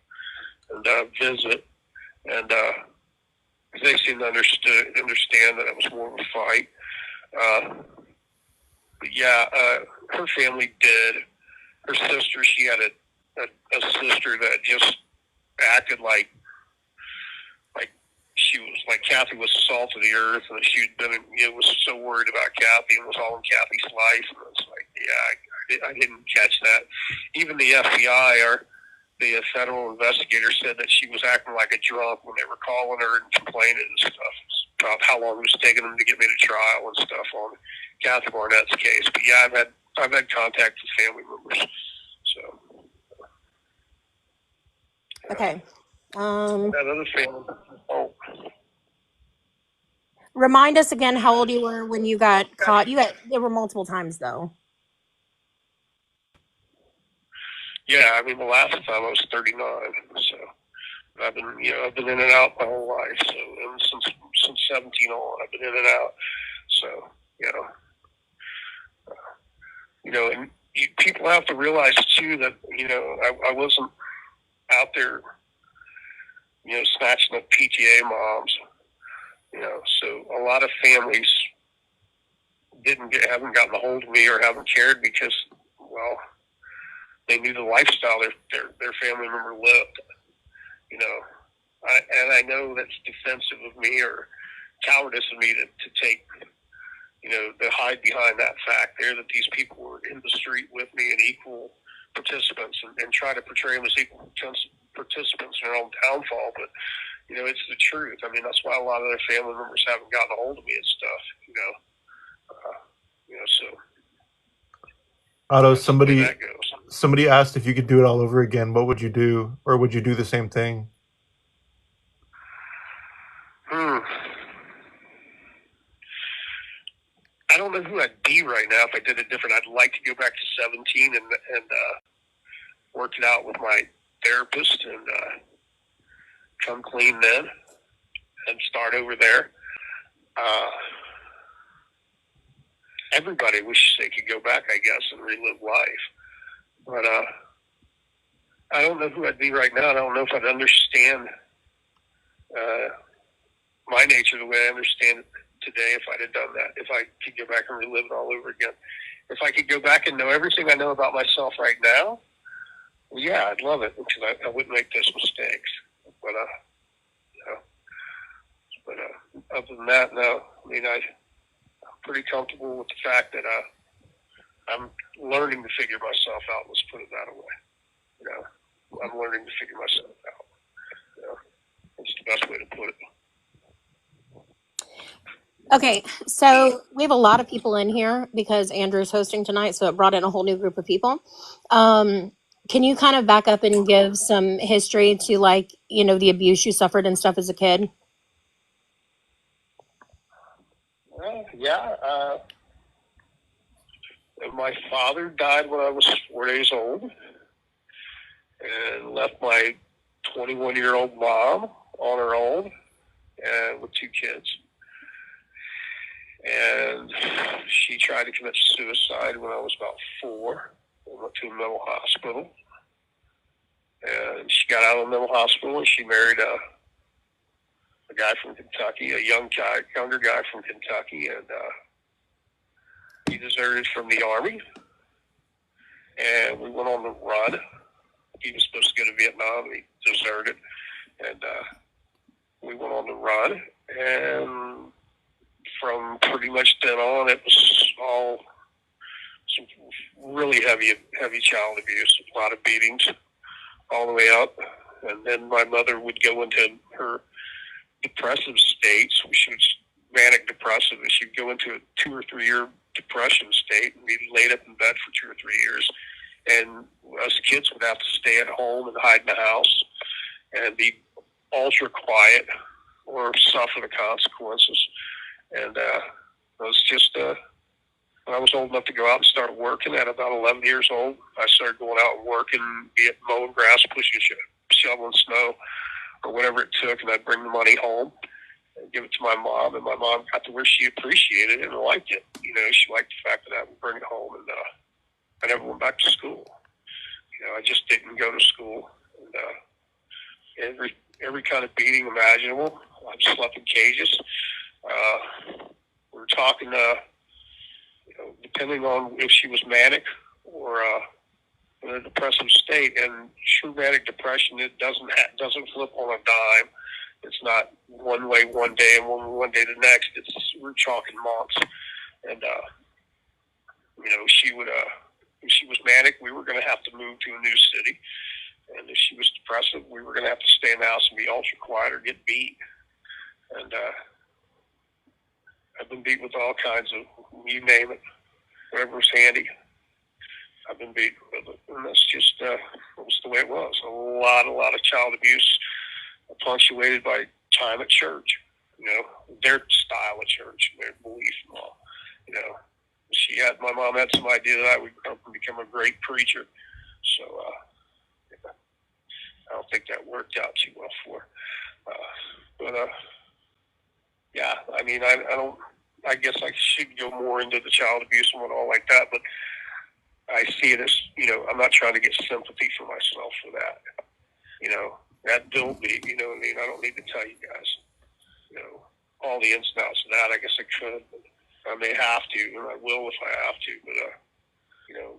and visit. And they seemed to understand that it was more of a fight. But yeah, her family did. Her sister, she had a sister that just acted like she was like Kathy was the salt of the earth, and she'd been, was so worried about Kathy and was all in Kathy's life. And it's like, yeah, I didn't catch that. Even the FBI, or the federal investigator, said that she was acting like a drunk when they were calling her and complaining and stuff about how long it was taking them to get me to trial and stuff on Kathy Barnett's case. But yeah, I've had contact with family members. So Okay. that other family. Oh, Remind us again how old you were when you got caught. There were multiple times though. yeah. I mean, the last time I was 39. So I've been in and out my whole life. So and since 17 on, I've been in and out. So and people have to realize too that I wasn't out there snatching up PTA moms. So a lot of families haven't gotten a hold of me or haven't cared because, well, they knew the lifestyle their family member lived. I know that's defensive of me or cowardice of me to take, to hide behind that fact there that these people were in the street with me and equal participants and try to portray them as equal participants in their own downfall. But it's the truth. I mean, that's why a lot of their family members haven't gotten a hold of me and stuff. So. Otto, somebody asked if you could do it all over again. What would you do, or would you do the same thing? I don't know who I'd be right now if I did it different. I'd like to go back to 17 and work it out with my therapist and come clean then and start over there. Everybody wishes they could go back, I guess, and relive life. But I don't know who I'd be right now. I don't know if I'd understand my nature the way I understand it today if I'd have done that, if I could go back and relive it all over again. If I could go back and know everything I know about myself right now, well, yeah, I'd love it because I wouldn't make those mistakes. But other than that, no. I mean, I'm pretty comfortable with the fact that I'm learning to figure myself out. Let's put it that way. I'm learning to figure myself out. That's the best way to put it. Okay, so we have a lot of people in here because Andrew's hosting tonight, so it brought in a whole new group of people. Can you kind of back up and give some history to the abuse you suffered and stuff as a kid? Yeah. My father died when I was 4 days old and left my 21-year-old mom on her own and with 2 kids. And she tried to commit suicide when I was about 4 and went to a mental hospital. And she got out of the mental hospital and she married a guy from Kentucky, a younger guy from Kentucky, and he deserted from the Army. And we went on the run. He was supposed to go to Vietnam, and he deserted. And we went on the run, and from pretty much then on, it was all some really heavy child abuse, a lot of beatings all the way up. And then my mother would go into her depressive states. She was manic depressive, and she'd go into a 2 or 3 year depression state and be laid up in bed for 2 or 3 years. And us kids would have to stay at home and hide in the house and be ultra quiet or suffer the consequences. And I was just, when I was old enough to go out and start working at about 11 years old, I started going out and working, be it mowing grass, pushing shoveling snow, or whatever it took, and I'd bring the money home and give it to my mom, and my mom got to where she appreciated it and liked it. You know, she liked the fact that I would bring it home, and I never went back to school. You know, I just didn't go to school, and every kind of beating imaginable. I slept in cages. We were talking, you know, depending on if she was manic or in a depressive state, and true manic depression, it doesn't flip on a dime. It's not one way one day and one day the next. We're talking months, and you know, she would if she was manic, we were going to have to move to a new city, and if she was depressive, we were going to have to stay in the house and be ultra quiet or get beat. And I've been beat with all kinds of, you name it, whatever was handy. I've been beat with it, and that's just that was the way it was. A lot of child abuse, punctuated by time at church. You know, their style of church, their belief and all. You know, my mom had some idea that I would become a great preacher. So I don't think that worked out too well for her. But yeah, I mean, I don't. I guess I should go more into the child abuse and all like that, but I see it as, you know, I'm not trying to get sympathy for myself for that. You know, that built me, you know what I mean? I don't need to tell you guys, you know, all the ins and outs of that. I guess I could, but I may have to, and I will if I have to. But, you know,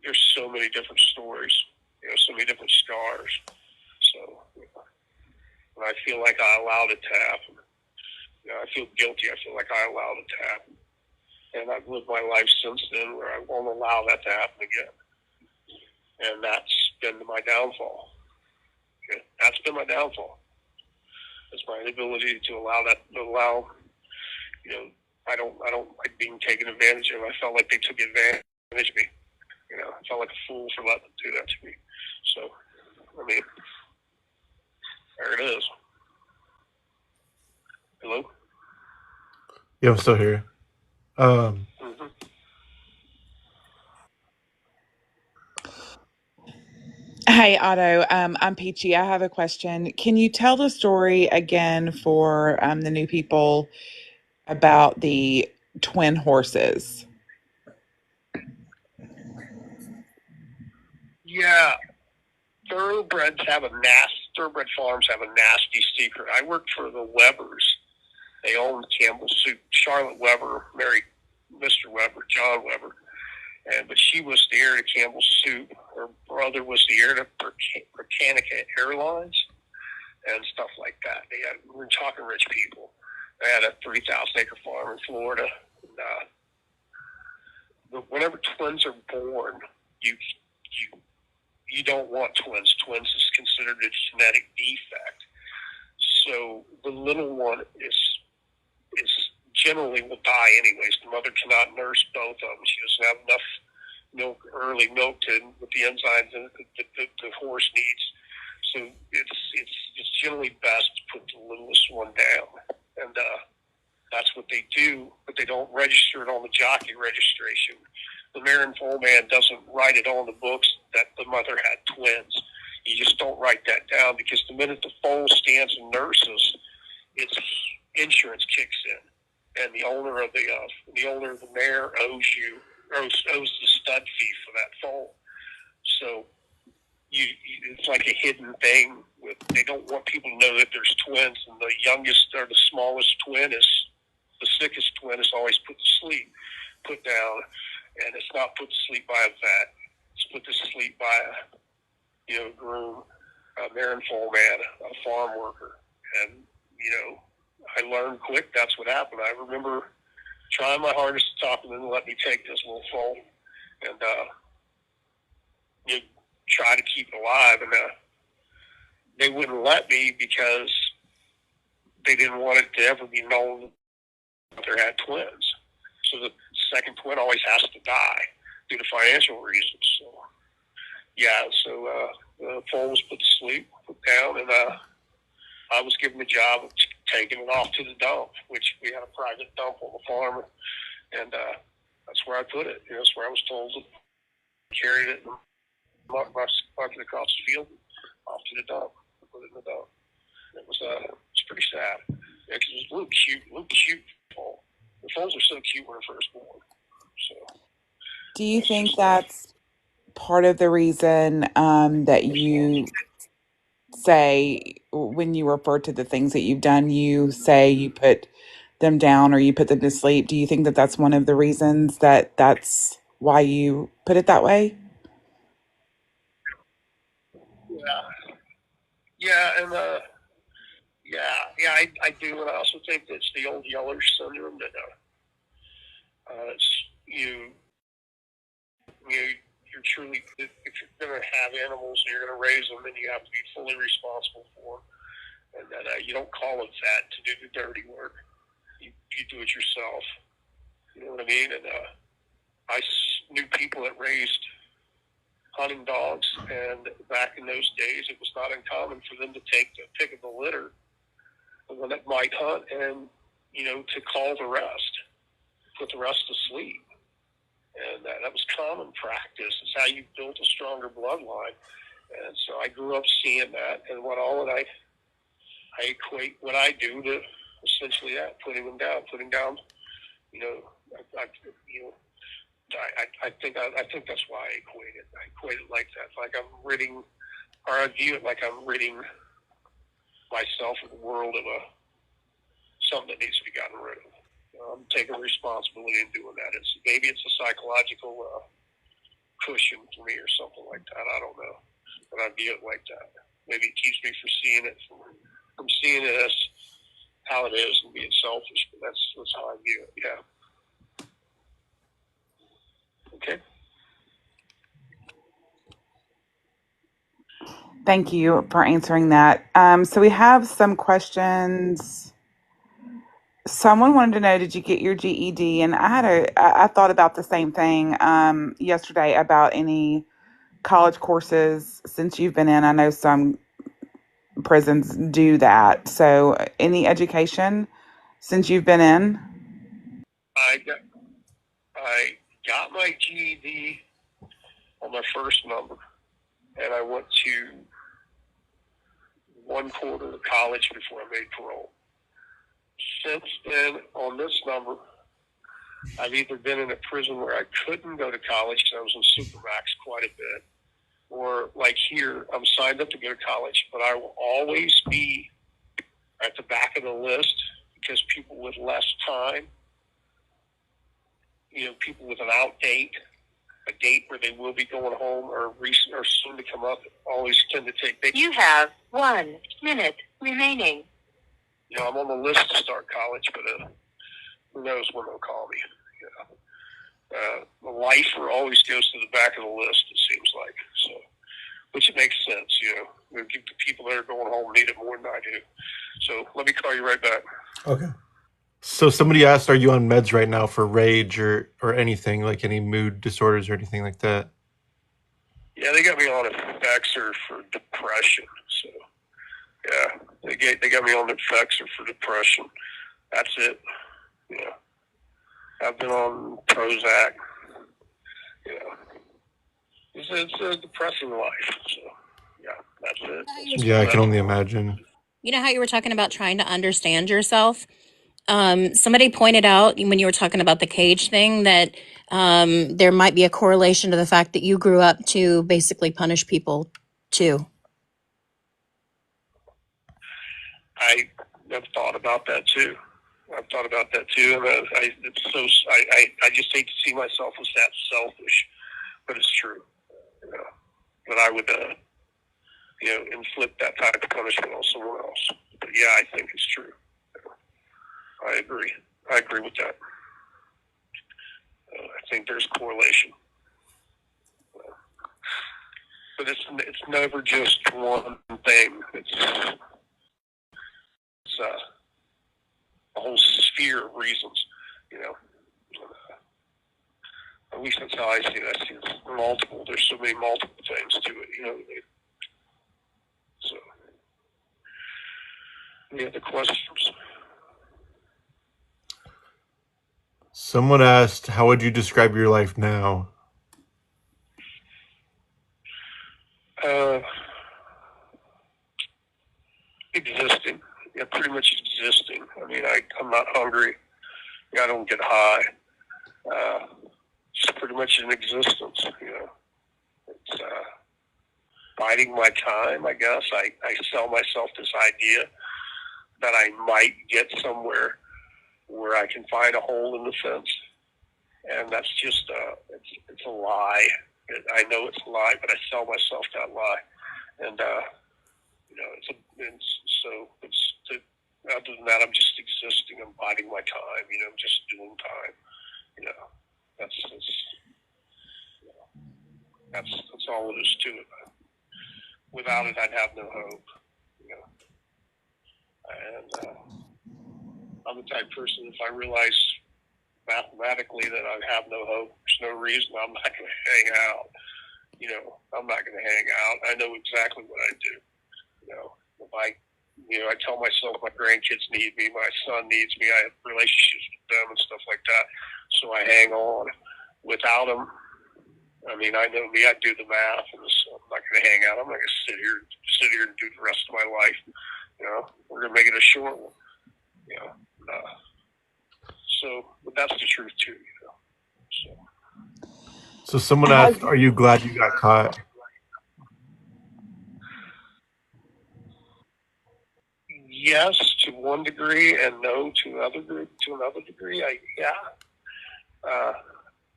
there's so many different stories, you know, so many different scars. So, you know, and I feel like I allowed it to happen. You know, I feel guilty. I feel like I allowed it to happen. And I've lived my life since then where I won't allow that to happen again. And that's been my downfall. Okay? That's been my downfall. It's my inability to allow, you know, I don't like being taken advantage of. I felt like they took advantage of me. You know, I felt like a fool for letting them do that to me. So, I mean, there it is. Hello? Yeah, I'm still here. Mm-hmm. Hi, Otto. I'm Peachy. I have a question. Can you tell the story again for the new people about the twin horses? Yeah. Thoroughbred farms have a nasty secret. I worked for the Webbers. They owned Campbell Soup. Charlotte Weber married Mr. Weber, John Weber. But she was the heir to Campbell Soup. Her brother was the heir to Britannica Airlines and stuff like that. We're talking rich people. They had a 3,000-acre farm in Florida. And, whenever twins are born, you don't want twins. Twins is considered a genetic defect. So the little one is generally will die anyways. The mother cannot nurse both of them. She doesn't have enough early milk with the enzymes that the horse needs. So it's generally best to put the littlest one down, and that's what they do. But they don't register it on the jockey registration. The mare and foal man doesn't write it on the books that the mother had twins. You just don't write that down, because the minute the foal stands and nurses, its insurance kicks in, and the owner of the mare owes the stud fee for that foal. So it's like a hidden thing. They don't want people to know that there's twins, and the youngest or the smallest twin the sickest twin is always put down, and it's not put to sleep by a vet. It's put to sleep by a groom, a mare and foal man, a farm worker. And, I learned quick that's what happened. I remember trying my hardest to talk to them to let me take this little foal and try to keep it alive. And they wouldn't let me because they didn't want it to ever be known that they had twins. So the second twin always has to die due to financial reasons. So, the foal was put to sleep, put down, and I was given the job of taking it off to the dump, which we had a private dump on the farm, and that's where I put it. That's where I was told to carry it and mark it across the field, off to the dump, put it in the dump. It was pretty sad. Yeah, because it was little cute foal. The foals are so cute when they're first born. So, Do you think that's part of the reason that you say, when you refer to the things that you've done, you say you put them down or you put them to sleep? Do you think that that's one of the reasons that's why you put it that way? yeah, and I do, and I also think that it's the old Yeller syndrome that it's you're truly, if you're going to have animals and you're going to raise them, then you have to be fully responsible for them, and that you don't call it that to do the dirty work. You do it yourself. You know what I mean? And I knew people that raised hunting dogs, and back in those days, it was not uncommon for them to take the pick of the litter, the one that might hunt, and to call the rest, put the rest to sleep. And that was common practice. It's how you built a stronger bloodline. And so I grew up seeing that, and I equate what I do to essentially that, putting down. I think that's why I equate it. I equate it like that, like I'm ridding, or I view it like I'm ridding myself and the world of something that needs to be gotten rid of. I'm taking responsibility in doing that. Maybe it's a psychological cushion for me or something like that. I don't know, but I view it like that. Maybe it keeps me from seeing it as how it is and being selfish. But that's how I view it. Yeah. Okay. Thank you for answering that. So we have some questions. Someone wanted to know, did you get your GED? And I thought about the same thing yesterday about any college courses since you've been in. I know some prisons do that. So any education since you've been in? I got my GED on my first number, and I went to 1 quarter of college before I made parole. Since then, on this number, I've either been in a prison where I couldn't go to college because I was in Supermax quite a bit, or like here, I'm signed up to go to college, but I will always be at the back of the list because people with less time, people with an out date, a date where they will be going home or recent or soon to come up, always tend to take. You have 1 minute remaining. I'm on the list to start college, but who knows when they'll call me. The lifer always goes to the back of the list, it seems like. So, which it makes sense, The people that are going home need it more than I do. So let me call you right back. Okay. So somebody asked, are you on meds right now for rage or anything, like any mood disorders or anything like that? Yeah, they got me on Effexor for depression. So, yeah, they got me on Effexor for depression. That's it. I've been on Prozac. It's a depressing life. So, yeah, that's it. Yeah, I can only imagine. You know how you were talking about trying to understand yourself? Somebody pointed out when you were talking about the cage thing that there might be a correlation to the fact that you grew up to basically punish people too. I have thought about that too. And I just hate to see myself as that selfish, but it's true. But I would, inflict that type of punishment on someone else. But yeah, I think it's true. I agree. I agree with that. I think there's correlation. But it's never just one thing. It's a whole sphere of reasons, At least that's how I see it. I see it's multiple. There's so many multiple things to it, So Any other questions? Someone asked, how would you describe your life now? Existing. Yeah, pretty much existing. I mean, I'm not hungry. I don't get high. Just pretty much in existence, It's biding my time, I guess. I sell myself this idea that I might get somewhere where I can find a hole in the fence. And that's just, it's a lie. I know it's a lie, but I sell myself that lie. And, other than that, I'm just existing. I'm biding my time. I'm just doing time. That's all it is to it. Without it, I'd have no hope. And I'm the type of person, if I realize mathematically that I have no hope, there's no reason, I'm not going to hang out. I'm not going to hang out. I know exactly what I do. If I tell myself my grandkids need me, my son needs me, I have relationships with them and stuff like that. So I hang on. Without them, I mean, I know me, I do the math, and so I'm not going to hang out. I'm not going to sit here and do the rest of my life. We're going to make it a short one. But that's the truth too. So someone asked, are you glad you got caught? Yes, to one degree, and no to another degree.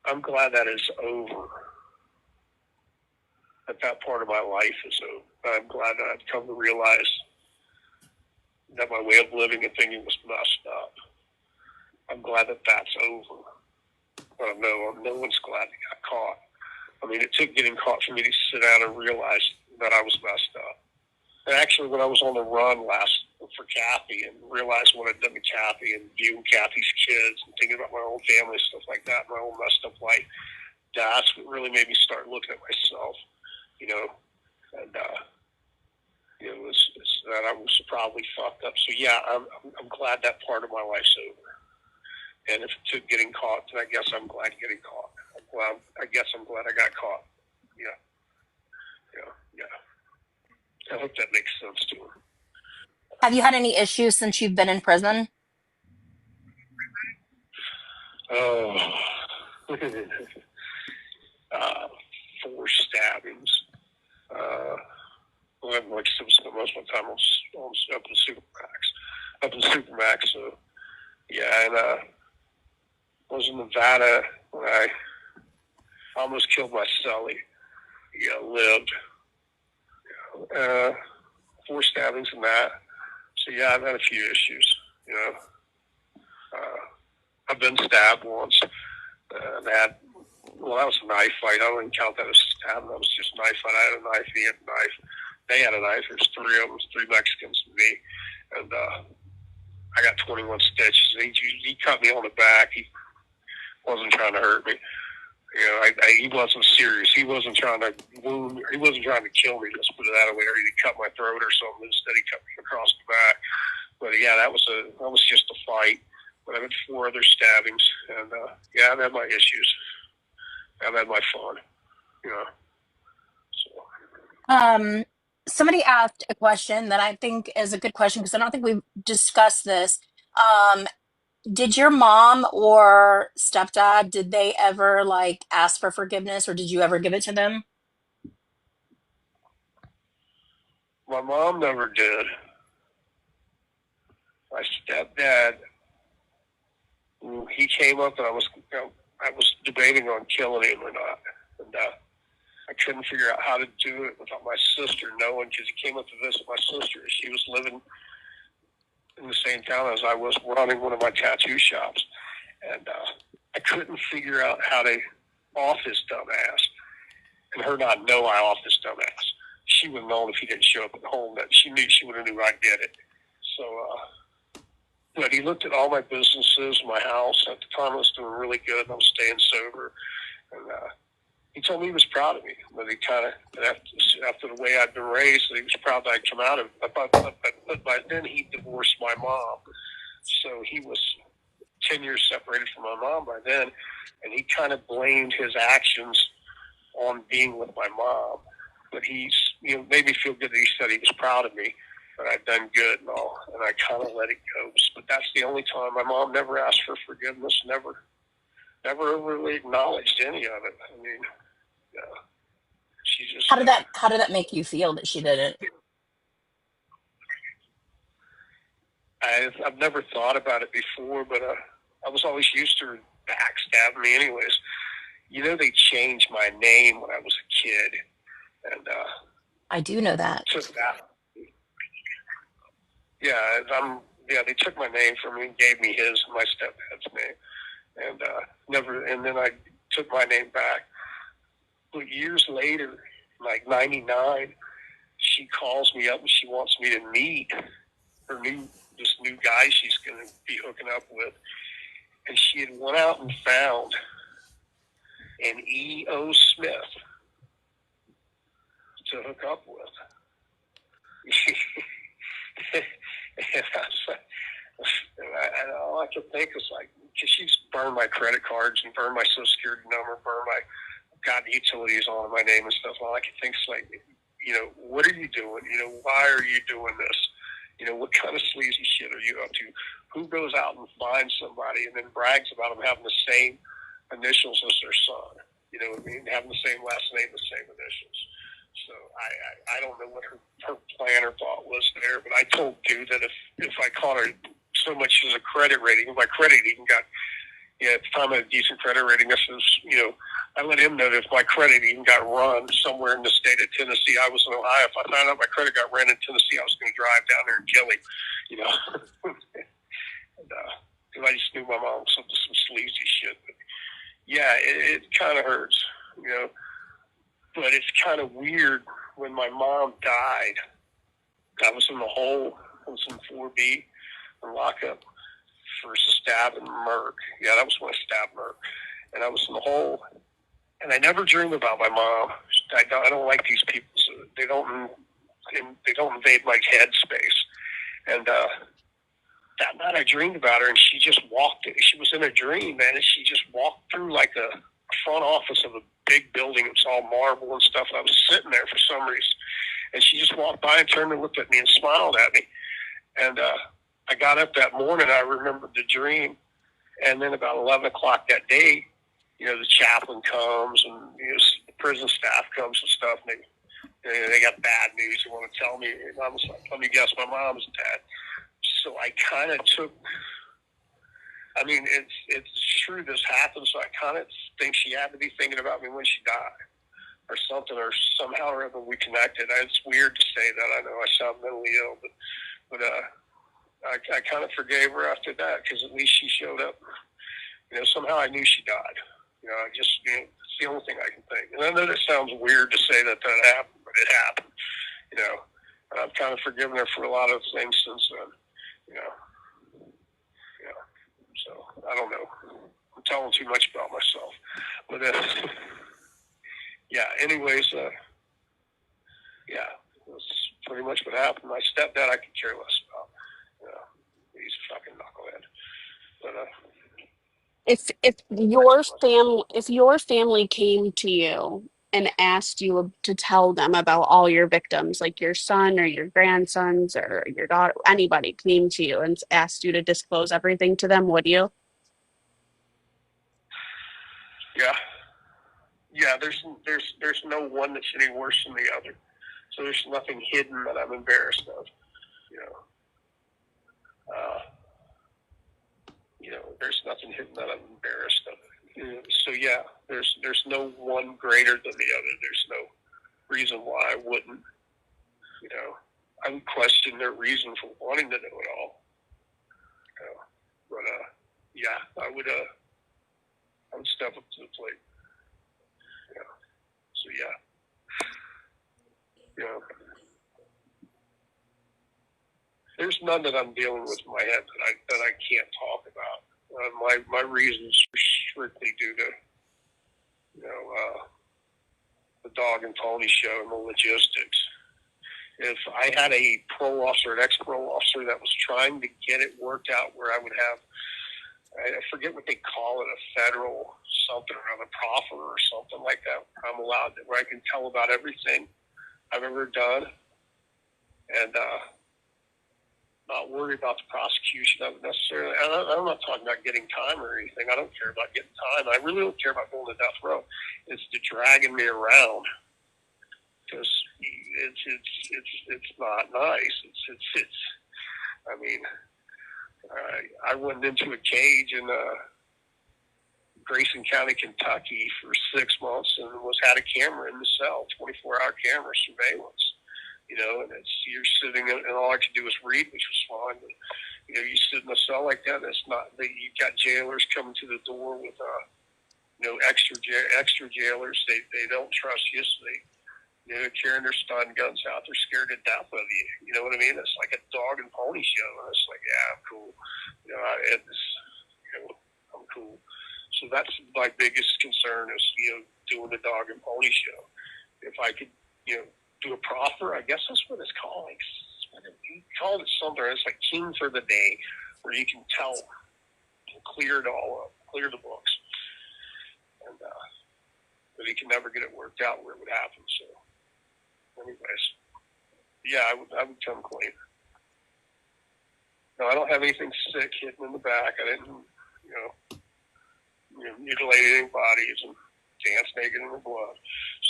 I'm glad that is over. That part of my life is over. I'm glad that I've come to realize that my way of living and thinking was messed up. I'm glad that that's over. No one's glad they got caught. I mean, it took getting caught for me to sit down and realize that I was messed up. And actually, when I was on the run for Kathy and realized what I'd done to Kathy and viewing Kathy's kids and thinking about my own family, stuff like that, my own messed up life, that's what really made me start looking at myself, and it's that I was probably fucked up. So yeah, I'm glad that part of my life's over. And if it took getting caught, then I guess I'm glad getting caught. I guess I'm glad I got caught. Yeah. I hope that makes sense to him. Have you had any issues since you've been in prison? Oh, 4 stabbings. Like most of my time up in Supermax. So yeah, and I was in Nevada when I almost killed my cellie. Lived. 4 stabbings in that. So yeah, I've had a few issues. I've been stabbed once. That was a knife fight. I don't even count that as stabbing. That was just a knife fight. I had a knife. He had a knife. They had a knife. There's 3 of them. 3 Mexicans and me. And I got 21 stitches. He cut me on the back. He wasn't trying to hurt me. He wasn't serious. He wasn't trying to wound me. He wasn't trying to kill me. Let's put it that way. Or he'd cut my throat or something. Instead, he cut me across the back. But yeah, that was just a fight. But I've had 4 other stabbings, and yeah, I've had my issues. I've had my fun. So. Somebody asked a question that I think is a good question because I don't think we've discussed this. Did your mom or stepdad, did they ever ask for forgiveness, or did you ever give it to them? My mom never did. My stepdad, he came up and I was debating on killing him or not. And I couldn't figure out how to do it without my sister knowing, because he came up to visit my sister. She was living in the same town as I was, running one of my tattoo shops. And I couldn't figure out how to off his dumb ass. And her not know I off this dumb ass. She would have known if he didn't show up at home that she would have knew I did it. So, but he looked at all my businesses, my house. At the time I was doing really good and I was staying sober. And he told me he was proud of me. That he kind of, after the way I'd been raised, that he was proud that I'd come out of it. But by then he divorced my mom. So he was 10 years separated from my mom by then. And he kind of blamed his actions on being with my mom. But he's, made me feel good that he said he was proud of me, that I'd done good and all. And I kind of let it go. But that's the only time. My mom never asked for forgiveness, never really acknowledged any of it. I mean, yeah, she just. How did that make you feel that she didn't? I've never thought about it before, but I was always used to her backstabbing me, anyways. They changed my name when I was a kid, and I do know that. took that. Yeah, they took my name from me and gave me my stepdad's name, and and then I took my name back. But years later, like '99, she calls me up and she wants me to meet this new guy she's going to be hooking up with, and she had went out and found an E.O. Smith to hook up with. And all I could think is like, because she's burned my credit cards and burned my Social Security number, got utilities on my name and stuff. All I could think is like, what are you doing? Why are you doing this? What kind of sleazy shit are you up to? Who goes out and finds somebody and then brags about them having the same initials as their son? You know what I mean? Having the same last name, the same initials. So I don't know what her plan or thought was there, but I told Dude that if I caught her so much as a credit rating, my credit even got, at the time I had a decent credit rating, I let him know that if my credit even got run somewhere in the state of Tennessee, I was in Ohio. If I found out my credit got ran in Tennessee, I was going to drive down there and kill him, and, because I just knew my mom was up to some sleazy shit. But yeah, it kind of hurts, But it's kind of weird. When my mom died, I was in the hole. I was in 4B and lockup for stabbing Merck. Yeah, that was when I stabbed Merck. And I was in the hole. And I never dream about my mom. I don't like these people. So they don't invade my head space. And that night I dreamed about her, and she just walked. She was in a dream, man, and she just walked through like a front office of a big building. It was all marble and stuff. And I was sitting there for some reason, and she just walked by and turned and looked at me and smiled at me. And I got up that morning. I remembered the dream, and then about 11 o'clock that day, the chaplain comes and the prison staff comes and stuff. And they got bad news. They want to tell me. And I was like, let me guess, my mom's dead. So I kind of took. I mean, it's true this happened, so I kind of think she had to be thinking about me when she died, or something, or somehow or other we connected. It's weird to say that. I know I sound mentally ill, but I kind of forgave her after that, because at least she showed up. Somehow I knew she died. It's the only thing I can think. And I know that sounds weird to say that happened, but it happened. And I've kind of forgiven her for a lot of things since then. So I don't know. I'm telling too much about myself, but yeah. Anyways, yeah, that's pretty much what happened. My stepdad, I could care less about. He's a fucking knucklehead. But If your family came to you and asked you to tell them about all your victims, like your son or your grandsons or your daughter, anybody came to you and asked you to disclose everything to them, would you? yeah, there's no one that's any worse than the other. So there's nothing hidden that I'm embarrassed of. There's nothing hidden that I'm embarrassed of. So yeah, there's no one greater than the other. There's no reason why I wouldn't. I would question their reason for wanting to know it all. But yeah, I would step up to the plate. So yeah. There's none that I'm dealing with in my head that I can't talk about. My reasons are strictly due to dog and pony show and the logistics. If I had a parole officer, an ex-parole officer that was trying to get it worked out where I would have, I forget what they call it, a federal something or other proffer or something like that, I'm allowed to, where I can tell about everything I've ever done and not worry about the prosecution of it necessarily. I'm not talking about getting time or anything. I don't care about getting time. I really don't care about going to death row. It's the dragging me around because it's not nice. I mean, I went into a cage in Grayson County, Kentucky for 6 months and had a camera in the cell, 24-hour camera surveillance. You know, and you're sitting in, and all I could do was read, which was fine. But, you know, you sit in a cell like that, it's not, you've got jailers coming to the door with, extra jailers. They don't trust you, so they're carrying their stun guns out. They're scared to death of you. You know what I mean? It's like a dog and pony show. And it's like, yeah, I'm cool. I'm cool. So that's my biggest concern is, doing the dog and pony show. If I could, do a proffer, I guess that's what it's called. You called it something. It's like King for the Day, where you can tell, clear it all up, clear the books. And, but he can never get it worked out where it would happen. So, anyways, yeah, I would come clean. No, I don't have anything sick hidden in the back. I didn't, mutilate any bodies and dance naked in the blood.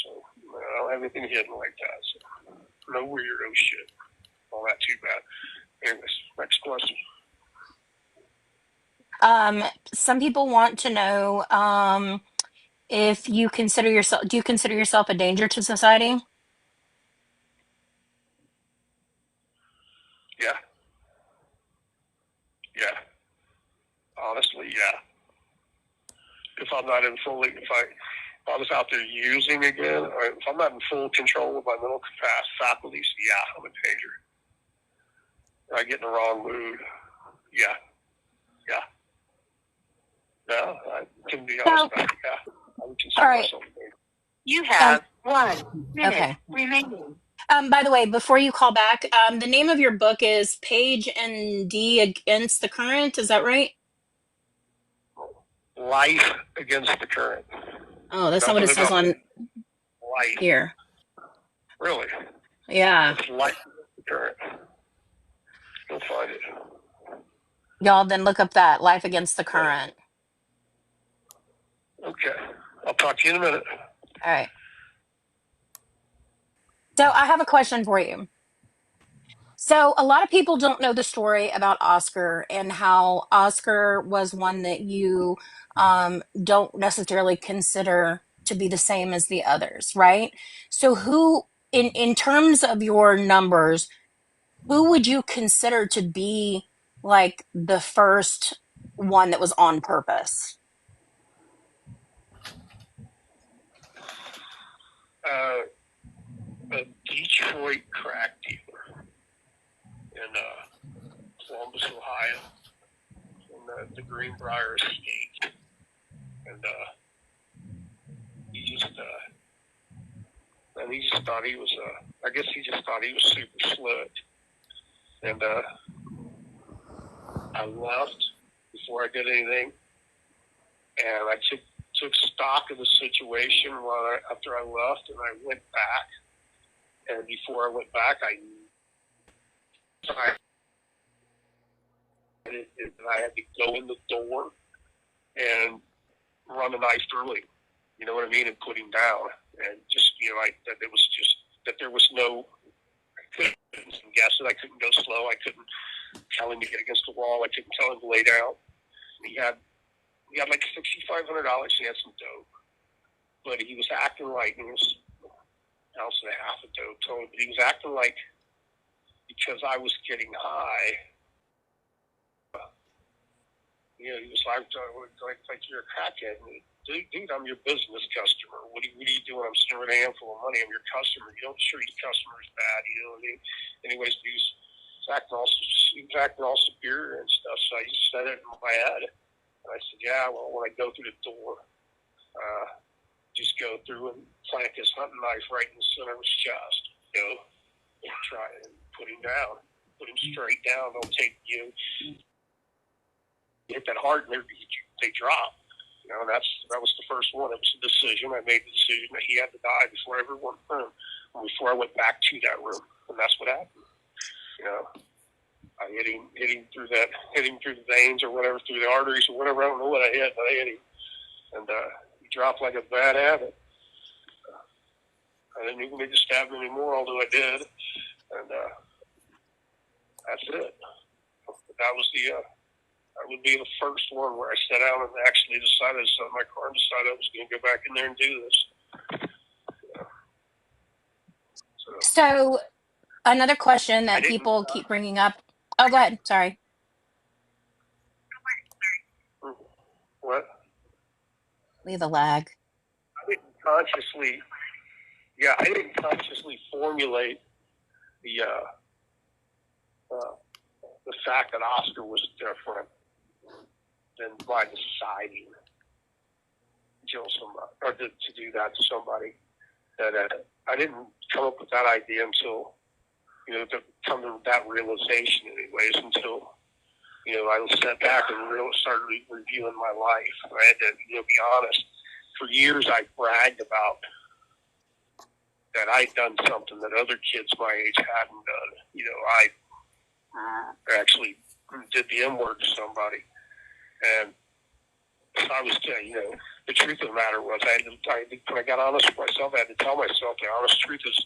So I don't have anything hidden like that. So no weirdo shit. All that too bad. Anyways, next question. Some people want to know if do you consider yourself a danger to society? Yeah. Yeah. Honestly, yeah. If I'm not in fully, if I was out there using again, or if I'm not in full control of my mental faculties, yeah, I'm a danger. If I get in the wrong mood, yeah. No, I can be honest about it. Yeah, I would consider All right. myself a danger. You have 1 minute Okay. remaining. By the way, before you call back, the name of your book is Page and D Against the Current. Is that right? Life against the current. Oh, that's not what it says on life. here. Really? Yeah. It's life against the current. You'll find it. Y'all then look up that Life Against the Current. Okay. I'll talk to you in a minute. All right. So I have a question for you. So a lot of people don't know the story about Oscar and how Oscar was one that you don't necessarily consider to be the same as the others, right? So who, in terms of your numbers, who would you consider to be like the first one that was on purpose? A Detroit crack dealer in Columbus, Ohio, in the Greenbrier estate. And he just thought he was, I guess he just thought he was super slick. And I left before I did anything. And I took stock of the situation after I left, and I went back. And before I went back, I had to go in the door and run a knife early. You know what I mean? And put him down. And just, that there was no, I couldn't guess it. I couldn't go slow. I couldn't tell him to get against the wall. I couldn't tell him to lay down. He had like $6,500. He had some dope. But he was acting like, it was an ounce and a half of dope to him, but he was acting like, because I was getting high, he was like you're a crackhead. Dude, I'm your business customer. What are you doing? I'm sitting with a handful of money. I'm your customer. You don't treat customers bad. You know what I mean? Anyways, he was acting all superior and stuff. So I just said it in my head. And I said, yeah, well, when I go through the door, just go through and plant this hunting knife right in the center of his chest, and try and put him down, put him straight down. They'll take hit that hard and they drop. And that was the first one. It was a decision. I made the decision that he had to die before I ever went home, before I went back to that room, and that's what happened. I hit him through the veins or whatever, through the arteries or whatever. I don't know what I hit, but I hit him, and he dropped like a bad habit. I didn't even need to stab him anymore, although I did, and that's it. That would be the first one where I sat down and actually decided to set my car and decided I was going to go back in there and do this. So another question that people keep bringing up. Oh, go ahead. Sorry. What? We have a lag. I didn't consciously formulate the fact that Oscar was different than by deciding to kill somebody or to do that to somebody. That I didn't come up with that idea until to come to that realization, anyways. Until I sat back and really started reviewing my life. I had to be honest. For years, I bragged about that I'd done something that other kids my age hadn't done. I actually did the M-word to somebody. And I was telling the truth of the matter was, when I got honest with myself, I had to tell myself the honest truth is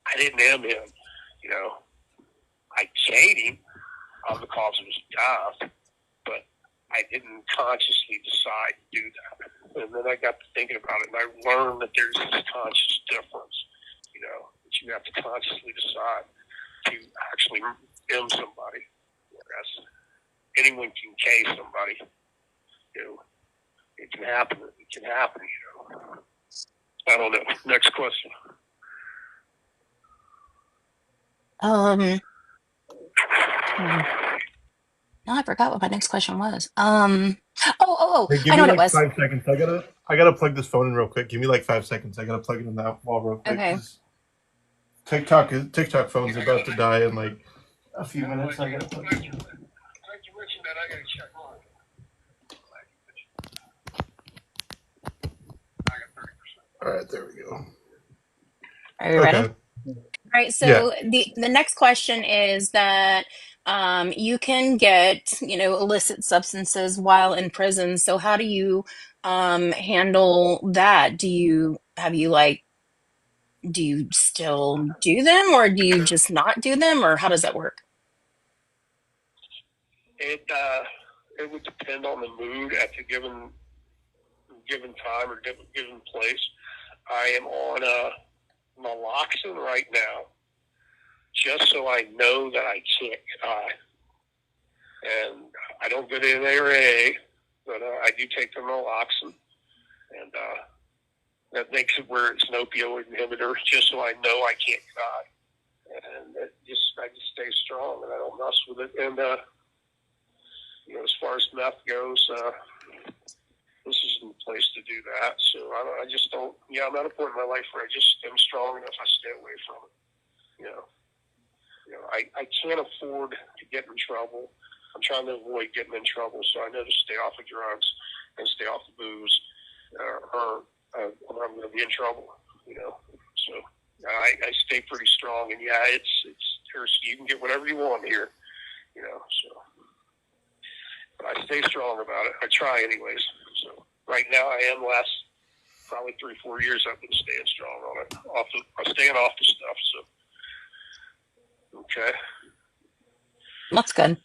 I didn't M him. I hate him because of his death, but I didn't consciously decide to do that. And then I got to thinking about it, and I learned that there's this conscious difference, that you have to consciously decide to actually M somebody. Whereas anyone can K somebody. It can happen. I don't know. Next question. No, I forgot what my next question was. Hey, give I know me what it like was. 5 seconds. I gotta plug this phone in real quick. Give me like 5 seconds. I gotta plug it in that wall real quick. Okay. TikTok phone's about to die in like a few minutes. I gotta plug it in. Like you mentioned that, I gotta check mine. All right, there we go. Are you ready? All right. So the next question is that you can get illicit substances while in prison. So how do you handle that? Do you still do them, or do you just not do them, or how does that work? It would depend on the mood at the given time or given place. I am on naloxone right now, just so I know that I can't die. And I don't go to NRA, but I do take the naloxone, and that makes it where it's an opioid inhibitor, just so I know I can't die. And I just stay strong, and I don't mess with it. And as far as meth goes, this isn't the place to do that. So I just don't. I'm at a point in my life where I just am strong enough. I stay away from it. I can't afford to get in trouble. I'm trying to avoid getting in trouble, so I know to stay off of drugs and stay off of booze, or I'm going to be in trouble. So I stay pretty strong, and you can get whatever you want here. So. But I stay strong about it. I try anyways. So right now I am. Last probably 3-4 years I've been staying strong on it. I'm staying off the stuff. So okay. That's good.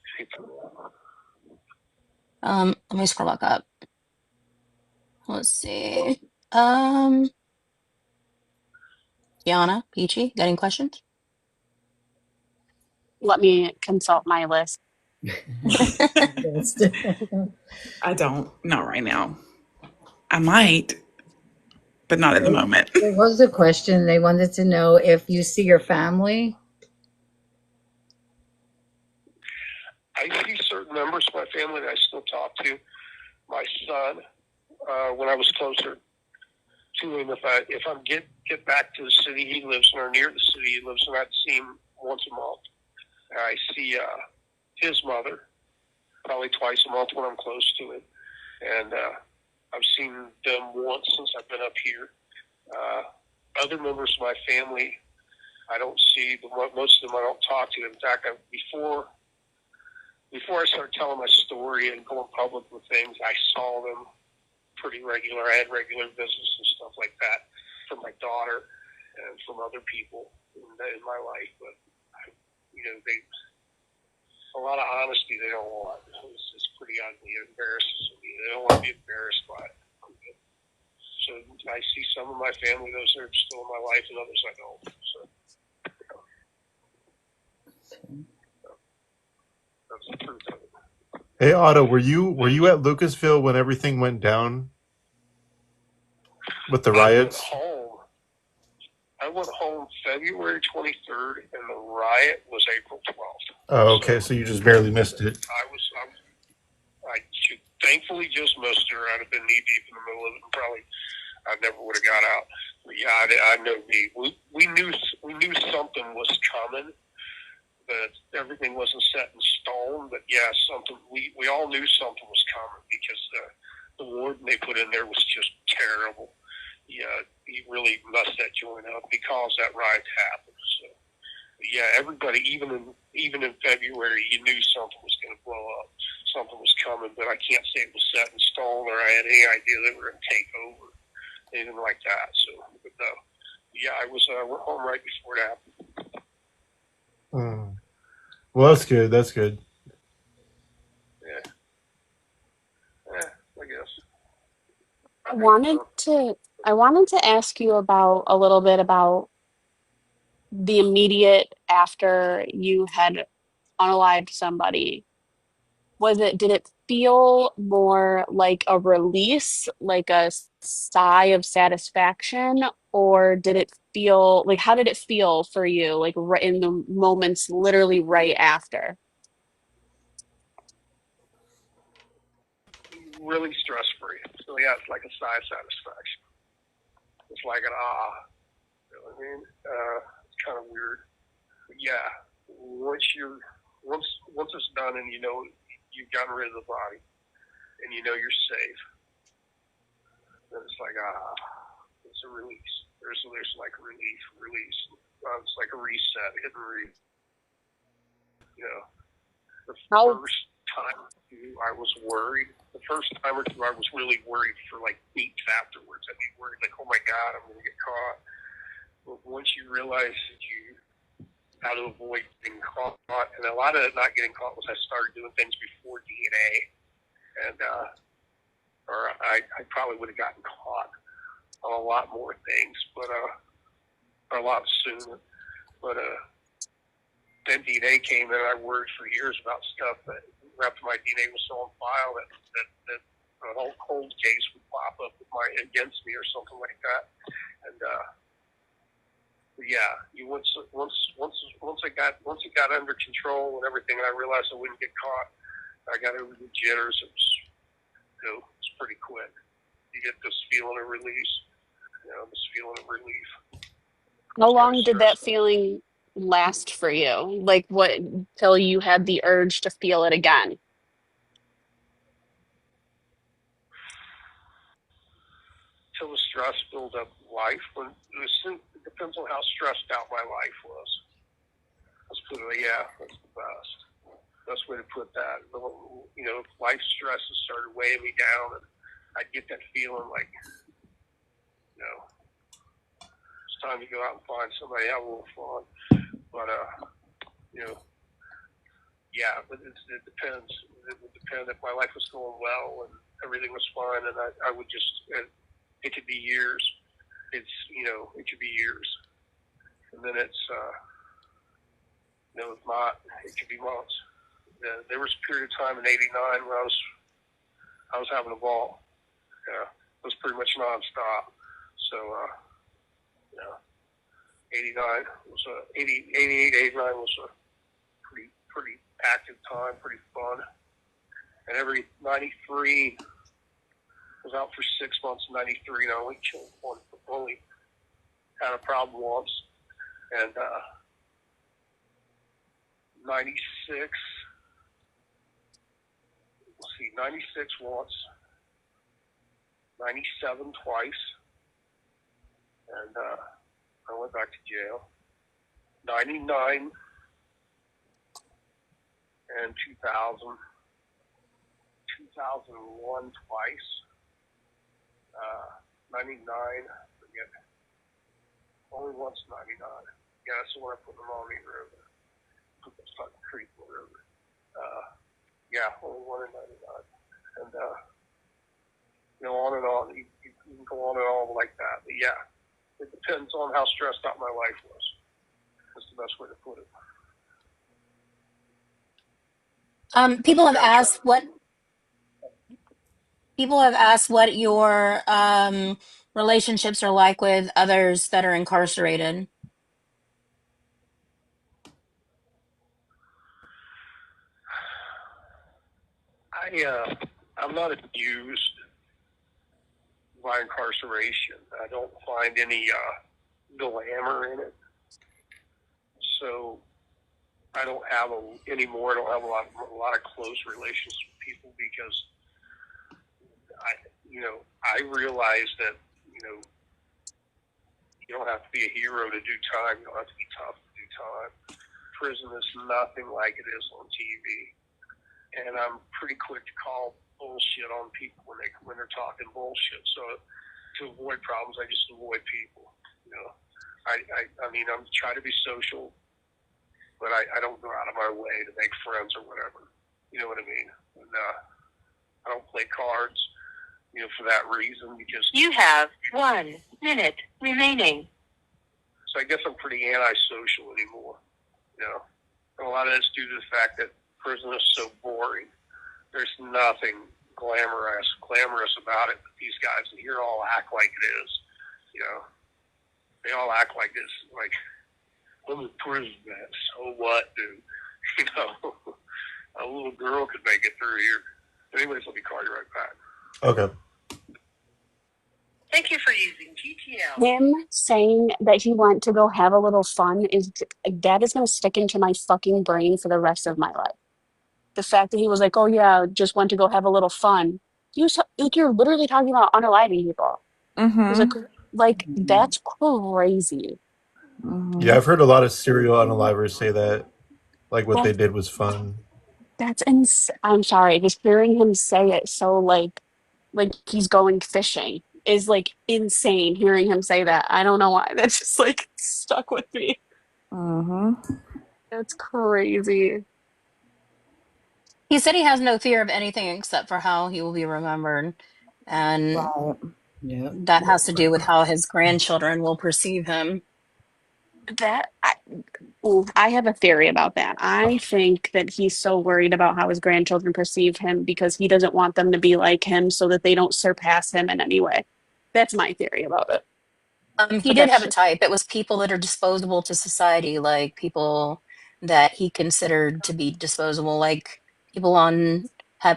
Let me scroll back up. Let's see. Yana, Peachy, got any questions? Let me consult my list. I don't. Not right now. I might, but not at the moment. There was a question. They wanted to know if you see your family. I see certain members of my family that I still talk to. My son, when I was closer to him if I get back to the city he lives in or near the city he lives in. I'd see him once a month. I see his mother probably twice a month when I'm close to him, and I've seen them once since I've been up here. Other members of my family, I don't see. Most of them I don't talk to. In fact, before I started telling my story and going public with things, I saw them pretty regular. I had regular visits and stuff like that from my daughter and from other people in my life. But a lot of honesty they don't want. It's pretty ugly. It embarrasses me. They don't want to be embarrassed by it. So I see some of my family, those that are still in my life, and others I don't. So that's the truth of it. Hey Otto, were you at Lucasville when everything went down with the riots? I went home February 23rd, and the riot was April 12th. Oh, okay. So you just barely missed it. I thankfully just missed her. I'd have been knee deep in the middle of it, and probably I never would have got out. But yeah, I know we knew something was coming. That everything wasn't set in stone, but yeah, we all knew something was coming because the warden they put in there was just terrible. Yeah, he really messed that joint up because that riot happened. So yeah, everybody, even in February, you knew something was going to blow up, something was coming, but I can't say it was set in stone or I had any idea they were going to take over, anything like that. So, but no, yeah, I went home right before it happened. Well, that's good. That's good. Yeah, I guess. I wanted to ask you about a little bit about the immediate after you had unalived somebody. Did it feel more like a release, like a sigh of satisfaction, or did it feel like, how did it feel for you, like right in the moments literally right after? Really stress free. So yeah, it's like a sigh of satisfaction. It's like an ah. You know what I mean? It's kind of weird. But yeah, once it's done and you know you've gotten rid of the body and you know you're safe, then it's like it's a release. There's like release. It's like a reset, hit and read. You know, the How first time I was worried. The first time or two, I was really worried for like weeks afterwards. I'd be worried, like, oh my God, I'm going to get caught. But once you realize that you how to avoid getting caught, and a lot of it not getting caught was I started doing things before DNA, and or I probably would have gotten caught on a lot more things, but or a lot sooner. But then DNA came, and I worried for years about stuff that after my DNA was still on file that an old cold case would pop up against me or something like that, and yeah, once it got under control and everything, and I realized I wouldn't get caught. I got over the jitters. It's pretty quick. You get this feeling of release, this feeling of relief. How long did that feeling last for you? Like what, till you had the urge to feel it again? Till the stress built up life. It depends on how stressed out my life was. Let's put it, yeah, that's the best way to put that. If life stresses started weighing me down, and I'd get that feeling like, it's time to go out and find somebody, have a little fun. But yeah, but it depends. It would depend if my life was going well and everything was fine, and I would just. It could be years. It could be years, and then it's if not, it could be months. There was a period of time in '89 where I was having a ball. Yeah, it was pretty much nonstop. So 88, 89 was a pretty active time, pretty fun. And every 93 was out for 6 months. 93, and I only killed one for only had a problem once. And 96, 96 once, 97 twice, and I went back to jail. 99 and 2000, 2001 twice, 99, forget, only once 99. Yeah, that's the one I put in the Maumee River. Put the fucking Creek River. Yeah, only one in 99. And, on and on. You can go on and on like that. But yeah, it depends on how stressed out my life was. That's the best way to put it. People have asked what your relationships are like with others that are incarcerated. I'm not abused by incarceration. I don't find any glamour in it. So I don't have anymore. I don't have a lot of close relations with people because I realize that you don't have to be a hero to do time. You don't have to be tough to do time. Prison is nothing like it is on TV, and I'm pretty quick to call bullshit on people when they're talking bullshit. So to avoid problems, I just avoid people. I mean, I'm trying to be social, but I don't go out of my way to make friends or whatever. You know what I mean? And I don't play cards, for that reason because You have 1 minute remaining. So I guess I'm pretty antisocial anymore. And a lot of that's due to the fact that prison is so boring. There's nothing glamorous about it. But these guys in here all act like it is. They all act like this. Like, I'm in prison, man. So what, dude? A little girl could make it through here. Anyways, let me call you right back. Okay. Thank you for using GTL. Him saying that he went to go have a little fun that is going to stick into my fucking brain for the rest of my life. The fact that he was like, oh yeah, just went to go have a little fun. You're literally talking about unaliving people. It was Mm-hmm. like that's crazy. Yeah, Mm-hmm. I've heard a lot of serial unalivers say that, like what they That did was fun. that's I'm sorry, just hearing him say it so like he's going fishing is like insane. Hearing him say that, I don't know why. That's just like stuck with me. Mm-hmm. That's crazy. He said he has no fear of anything except for how he will be remembered. And Right. Yep. that has to do with how his grandchildren will perceive him. That I have a theory about that. I think that he's so worried about how his grandchildren perceive him because he doesn't want them to be like him so that they don't surpass him in any way. That's my theory about it. He But did that's have a just, type. It was people that are disposable to society, like people that he considered to be disposable, like people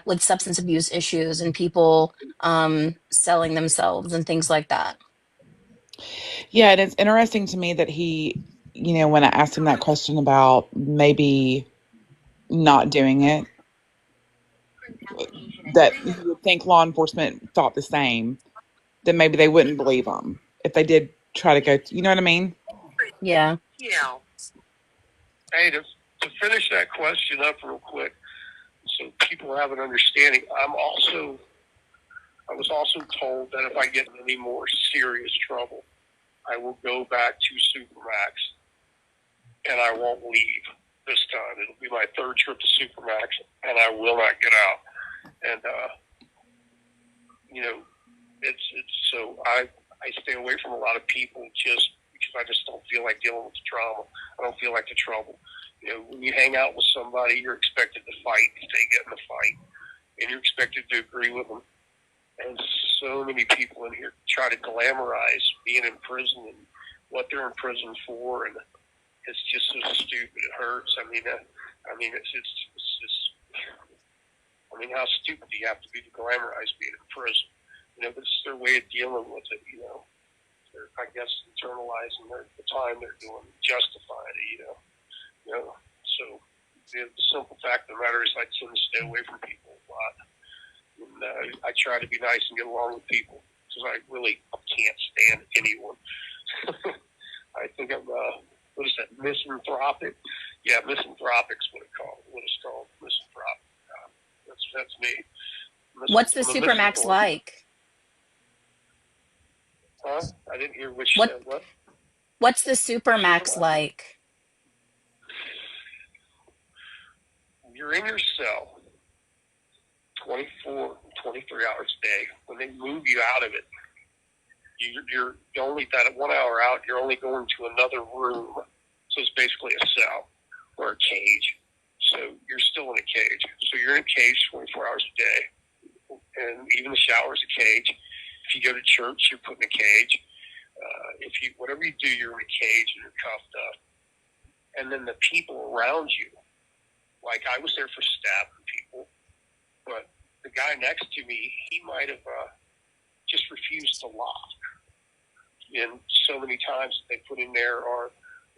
with substance abuse issues and people selling themselves and things like that. Yeah, and it's interesting to me that he, when I asked him that question about maybe not doing it, that you would think law enforcement thought the same, then maybe they wouldn't believe him if they did try to go. You know what I mean? Yeah. Yeah. Hey, to finish that question up real quick, so people have an understanding, I was also told that if I get in any more serious trouble, I will go back to Supermax, and I won't leave this time. It'll be my third trip to Supermax, and I will not get out. And it's so I stay away from a lot of people just because I just don't feel like dealing with the trauma. I don't feel like the trouble. When you hang out with somebody, you're expected to fight if they get in a fight, and you're expected to agree with them. And so many people in here try to glamorize being in prison and what they're in prison for, and it's just so stupid. It hurts. It's just. How stupid do you have to be to glamorize being in prison? This is their way of dealing with it. I guess, internalizing the time they're doing, justifying it, So the simple fact of the matter is I tend to stay away from people a lot. And I try to be nice and get along with people because I really can't stand anyone. I think I'm, what is that, misanthropic? Yeah, misanthropic's what it's called, misanthropic. That's me. What's the I'm a Supermax misanthrope. like? Huh? I didn't hear what you said. What? What's the Supermax like? You're in your cell 24, 23 hours a day. When they move you out of it, you're only that 1 hour out, you're only going to another room. So it's basically a cell or a cage. So you're still in a cage. So you're in a cage 24 hours a day. And even the shower is a cage. If you go to church, you're put in a cage. Whatever you do, you're in a cage and you're cuffed up. And then the people around you, like I was there for stabbing people, but the guy next to me, he might have just refused to lock. And so many times they put in there, or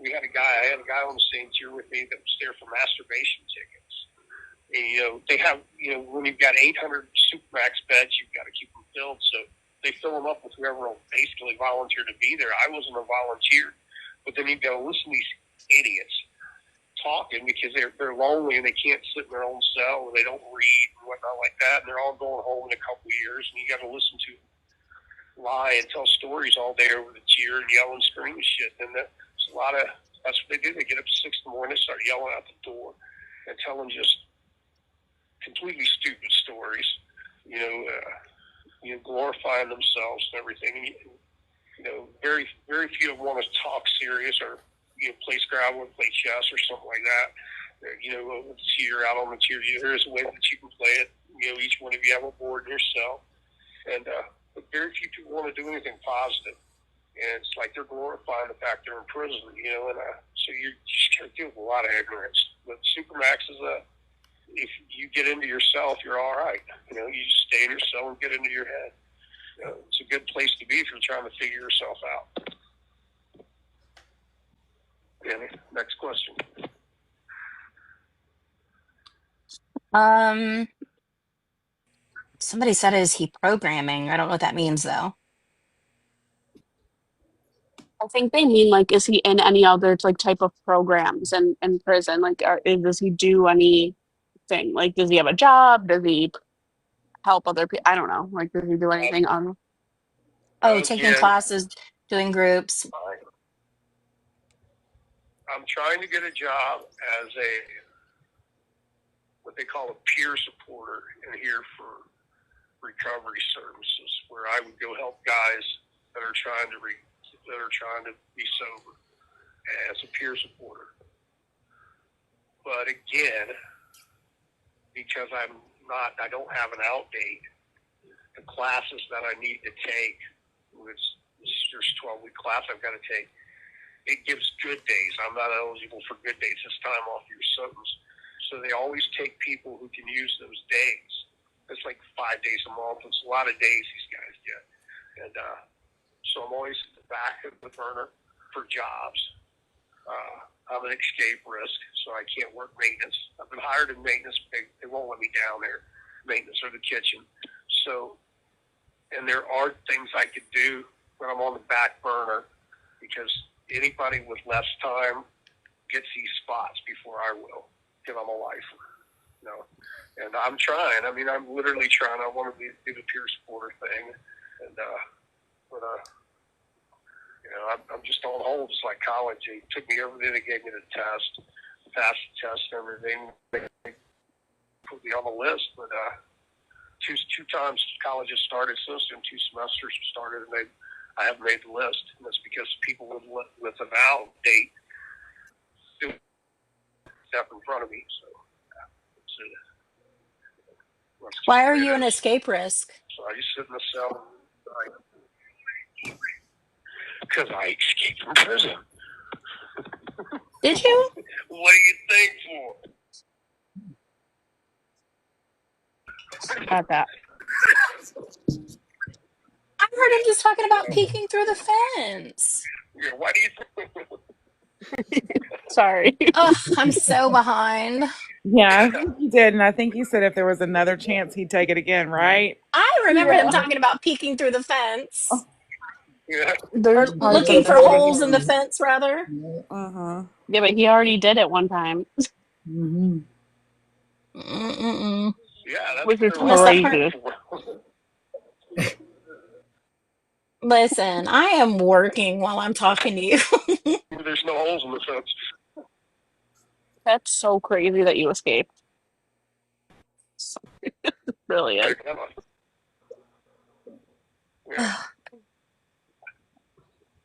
I had a guy on the same tier with me that was there for masturbation tickets. And, they have, when you've got 800 Supermax beds, you've got to keep them filled. So they fill them up with whoever will basically volunteer to be there. I wasn't a volunteer, but then you've got to listen to these idiots talking because they're lonely and they can't sit in their own cell and they don't read and whatnot like that. And they're all going home in a couple of years, and you got to listen to lie and tell stories all day over the tier and yell and scream and shit. And that's what they do. They get up at 6 in the morning, start yelling out the door and telling just completely stupid stories, glorifying themselves and everything. And, very, very few of them want to talk serious or, play Scrabble and play chess or something like that. Tier out on the tier. Here's a way that you can play it. Each one of you have a board in your cell. And, but very few people want to do anything positive. And it's like they're glorifying the fact they're in prison, so you just got to deal with a lot of ignorance. But Supermax is if you get into yourself, you're all right. You just stay in your cell and get into your head. It's a good place to be if you're trying to figure yourself out. Danny, next question. Somebody said, is he programming? I don't know what that means though. I think they mean like, is he in any other like type of programs in prison? Like, does he do anything? Like, does he have a job? Does he help other people? I don't know. Like, does he do anything on? Oh, taking Again, classes, doing groups. I'm trying to get a job as what they call a peer supporter in here for recovery services, where I would go help guys that are trying to be sober as a peer supporter. But again, because I don't have an out date, the classes that I need to take, which there's 12-week class I've got to take, it gives good days. I'm not eligible for good days. It's time off your sentence. So they always take people who can use those days. It's like 5 days a month. It's a lot of days these guys get. And so I'm always at the back of the burner for jobs. I'm an escape risk, so I can't work maintenance. I've been hired in maintenance, but they won't let me down there, maintenance or the kitchen. So, and there are things I could do when I'm on the back burner because anybody with less time gets these spots before I will because I'm a lifer. And I'm trying. I mean, I'm literally trying. I want to do the peer supporter thing, and I'm just on hold. It's like college. They took me everything. They gave me the test, passed the test, and everything. They put me on the list, but two times college has started since, and 2 semesters started, and I haven't made the list. And that's because people with an out date step in front of me. So that's it. Why are you an escape risk? So I just sit in the cell because I escaped from prison. Did you? What do you think for? About that. I'm heard him just talking about You know, peeking through the fence. why do you think? Sorry. Ugh, I'm so behind. Yeah, I think he did, and I think he said if there was another chance, he'd take it again, right? I remember him Yeah. talking about peeking through the fence. Yeah. Or There's Probably parts for the looking of for second holes in the time. fence, rather. Uh-huh. Yeah, but he already did it one time, Mm-hmm. Mm-mm-mm. Yeah, that's which what is they're I missed that part. looking crazy. for. Listen, I am working while I'm talking to you. There's no holes in the fence. That's so crazy that you escaped. So brilliant. Yeah.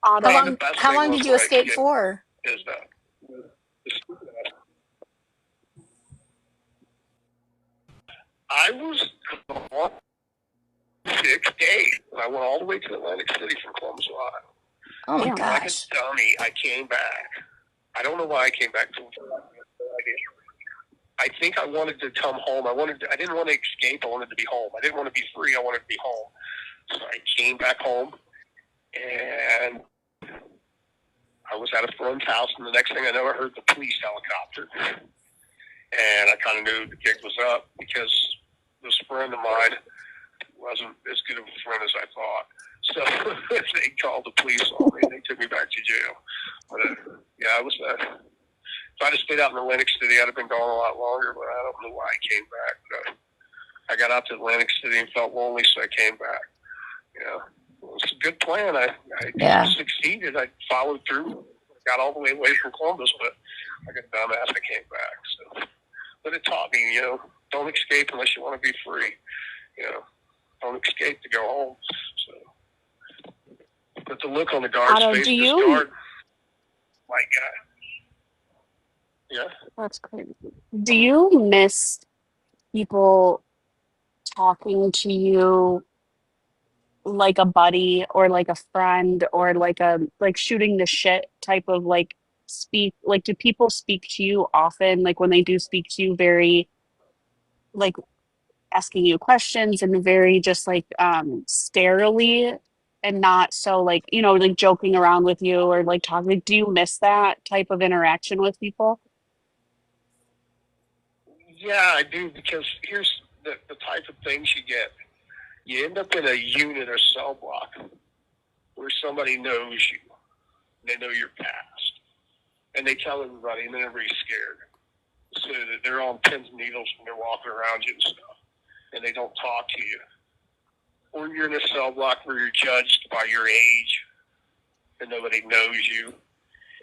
How And Autumn. the long best how thing long was did you like, escape for? is that the stupid ass- I was gone 6 days. I went all the way to Atlantic City from Columbus, Ohio. Oh my Yeah. Like a gosh. dummy, I came back. I don't know why I came back. I think I wanted to come home. I didn't want to escape. I wanted to be home. I didn't want to be free. I wanted to be home. So I came back home, and I was at a friend's house, and the next thing I know, I heard the police helicopter. And I kind of knew the gig was up because this friend of mine wasn't as good of a friend as I thought. So they called the police on me, and they took me back to jail. But yeah, I was. If I'd have stayed out in Atlantic City, I'd have been gone a lot longer. But I don't know why I came back. But I got out to Atlantic City and felt lonely, so I came back. Yeah, it was a good plan. I Yeah. succeeded. I followed through. Got all the way away from Columbus, but like a dumbass, I came back. So, but it taught me, don't escape unless you want to be free. Don't escape to go home. So, but the look on the guard's Autumn, face, do this you? guard, my guy, yeah. That's crazy. Do you miss people talking to you like a buddy or like a friend or like shooting the shit type of like speak? Like, do people speak to you often? Like when they do speak to you, very like asking you questions and very just like scarily and not so like like joking around with you or like talking. Like, do you miss that type of interaction with people? Yeah, I do, because here's the type of things you get. You end up in a unit or cell block where somebody knows you. They know your past. And they tell everybody, and then everybody's scared. So that they're on pins and needles when they're walking around you and stuff. And they don't talk to you. Or you're in a cell block where you're judged by your age and nobody knows you.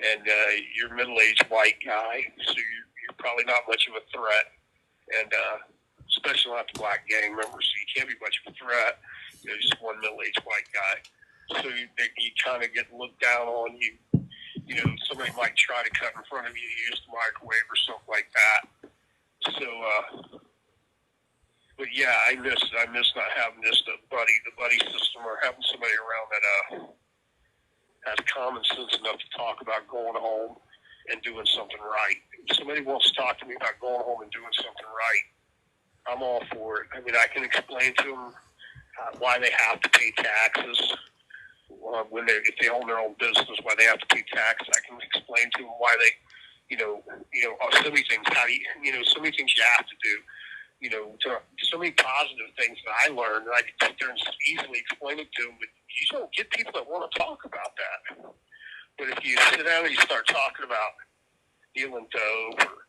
And you're a middle-aged white guy, so you're probably not much of a threat. And especially not the black gang members, so you can't be much of a threat. Just one middle-aged white guy. So you kind of get looked down on. Somebody might try to cut in front of you, use the microwave or something like that. So, but yeah, I miss not having just the buddy system, or having somebody around that has common sense enough to talk about going home and doing something right. If somebody wants to talk to me about going home and doing something right, I'm all for it. I mean, I can explain to them why they have to pay taxes. If they own their own business, why they have to pay taxes. I can explain to them why they, so many things. So many things you have to do. So many positive things that I learned, and I can sit there and easily explain it to them. But you don't get people that want to talk about that. But if you sit down and you start talking about dealing dope, or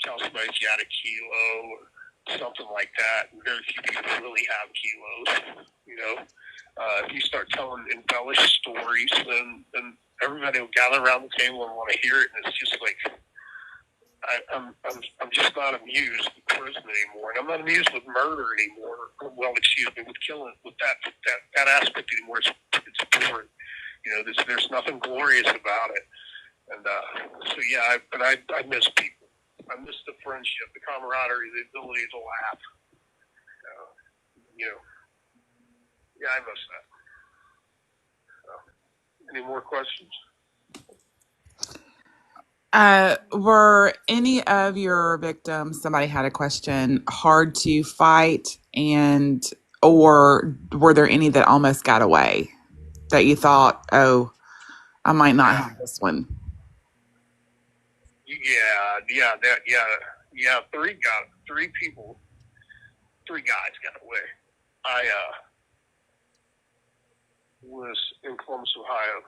tell somebody you had a kilo or something like that, very few people really have kilos. If you start telling embellished stories, then everybody will gather around the table and want to hear it, and it's just like I'm just not amused with prison anymore, and I'm not amused with murder anymore. Well, excuse me, with killing, with that aspect anymore. It's boring. There's nothing glorious about it, and so yeah. But I miss people. I miss the friendship, the camaraderie, the ability to laugh. Yeah, I miss that. Any more questions? Were any of your victims, somebody had a question, hard to fight, and or were there any that almost got away that you thought, oh, I might not have this one? Yeah. Three guys got away. I was in Columbus, Ohio,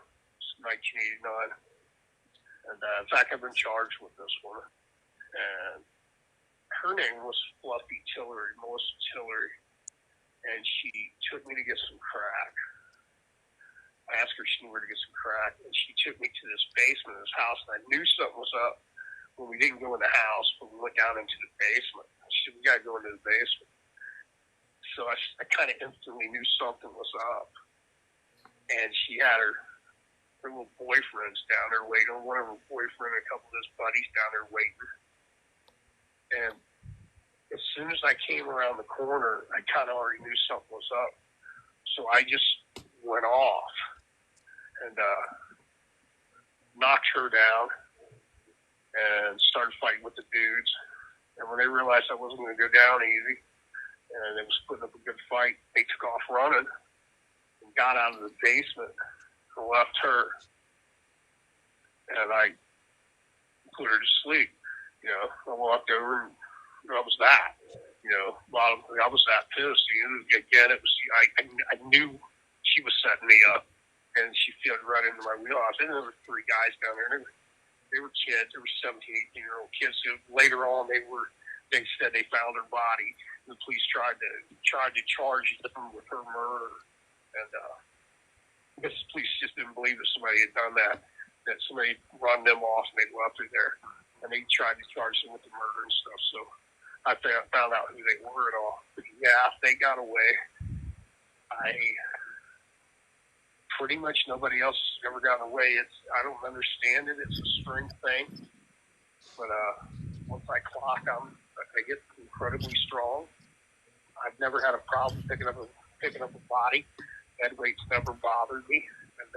1989, and in fact, I've been charged with this one. And her name was Melissa Tillery, and she took me to get some crack. I asked her if she knew where to get some crack, and she took me to this basement of this house, and I knew something was up when we didn't go in the house, but we went down into the basement. She said, we got to go into the basement. So I kind of instantly knew something was up. And she had her little boyfriends down there waiting, one of her boyfriend and a couple of his buddies down there waiting. And as soon as I came around the corner, I kind of already knew something was up. So I just went off and knocked her down and started fighting with the dudes. And when they realized I wasn't going to go down easy and they was putting up a good fight, they took off running and got out of the basement and left her. And I put her to sleep. You know, I walked over and that was that. You know, I was that pissed. You know, again, it was I knew she was setting me up, and she fit right into my wheelhouse. And there were three guys down there. They were kids. They were 17, 18-year-old kids. So later on, they said they found her body. And the police tried to charge them with her murder. And I guess the police just didn't believe that somebody had done that. That somebody run them off and they left her there. And they tried to charge them with the murder and stuff. So I found out who they were and all. But yeah, they got away. Pretty much nobody else has ever gotten away. I don't understand it. It's a strange thing. But once I clock, I get incredibly strong. I've never had a problem picking up a body. Head weight's never bothered me. And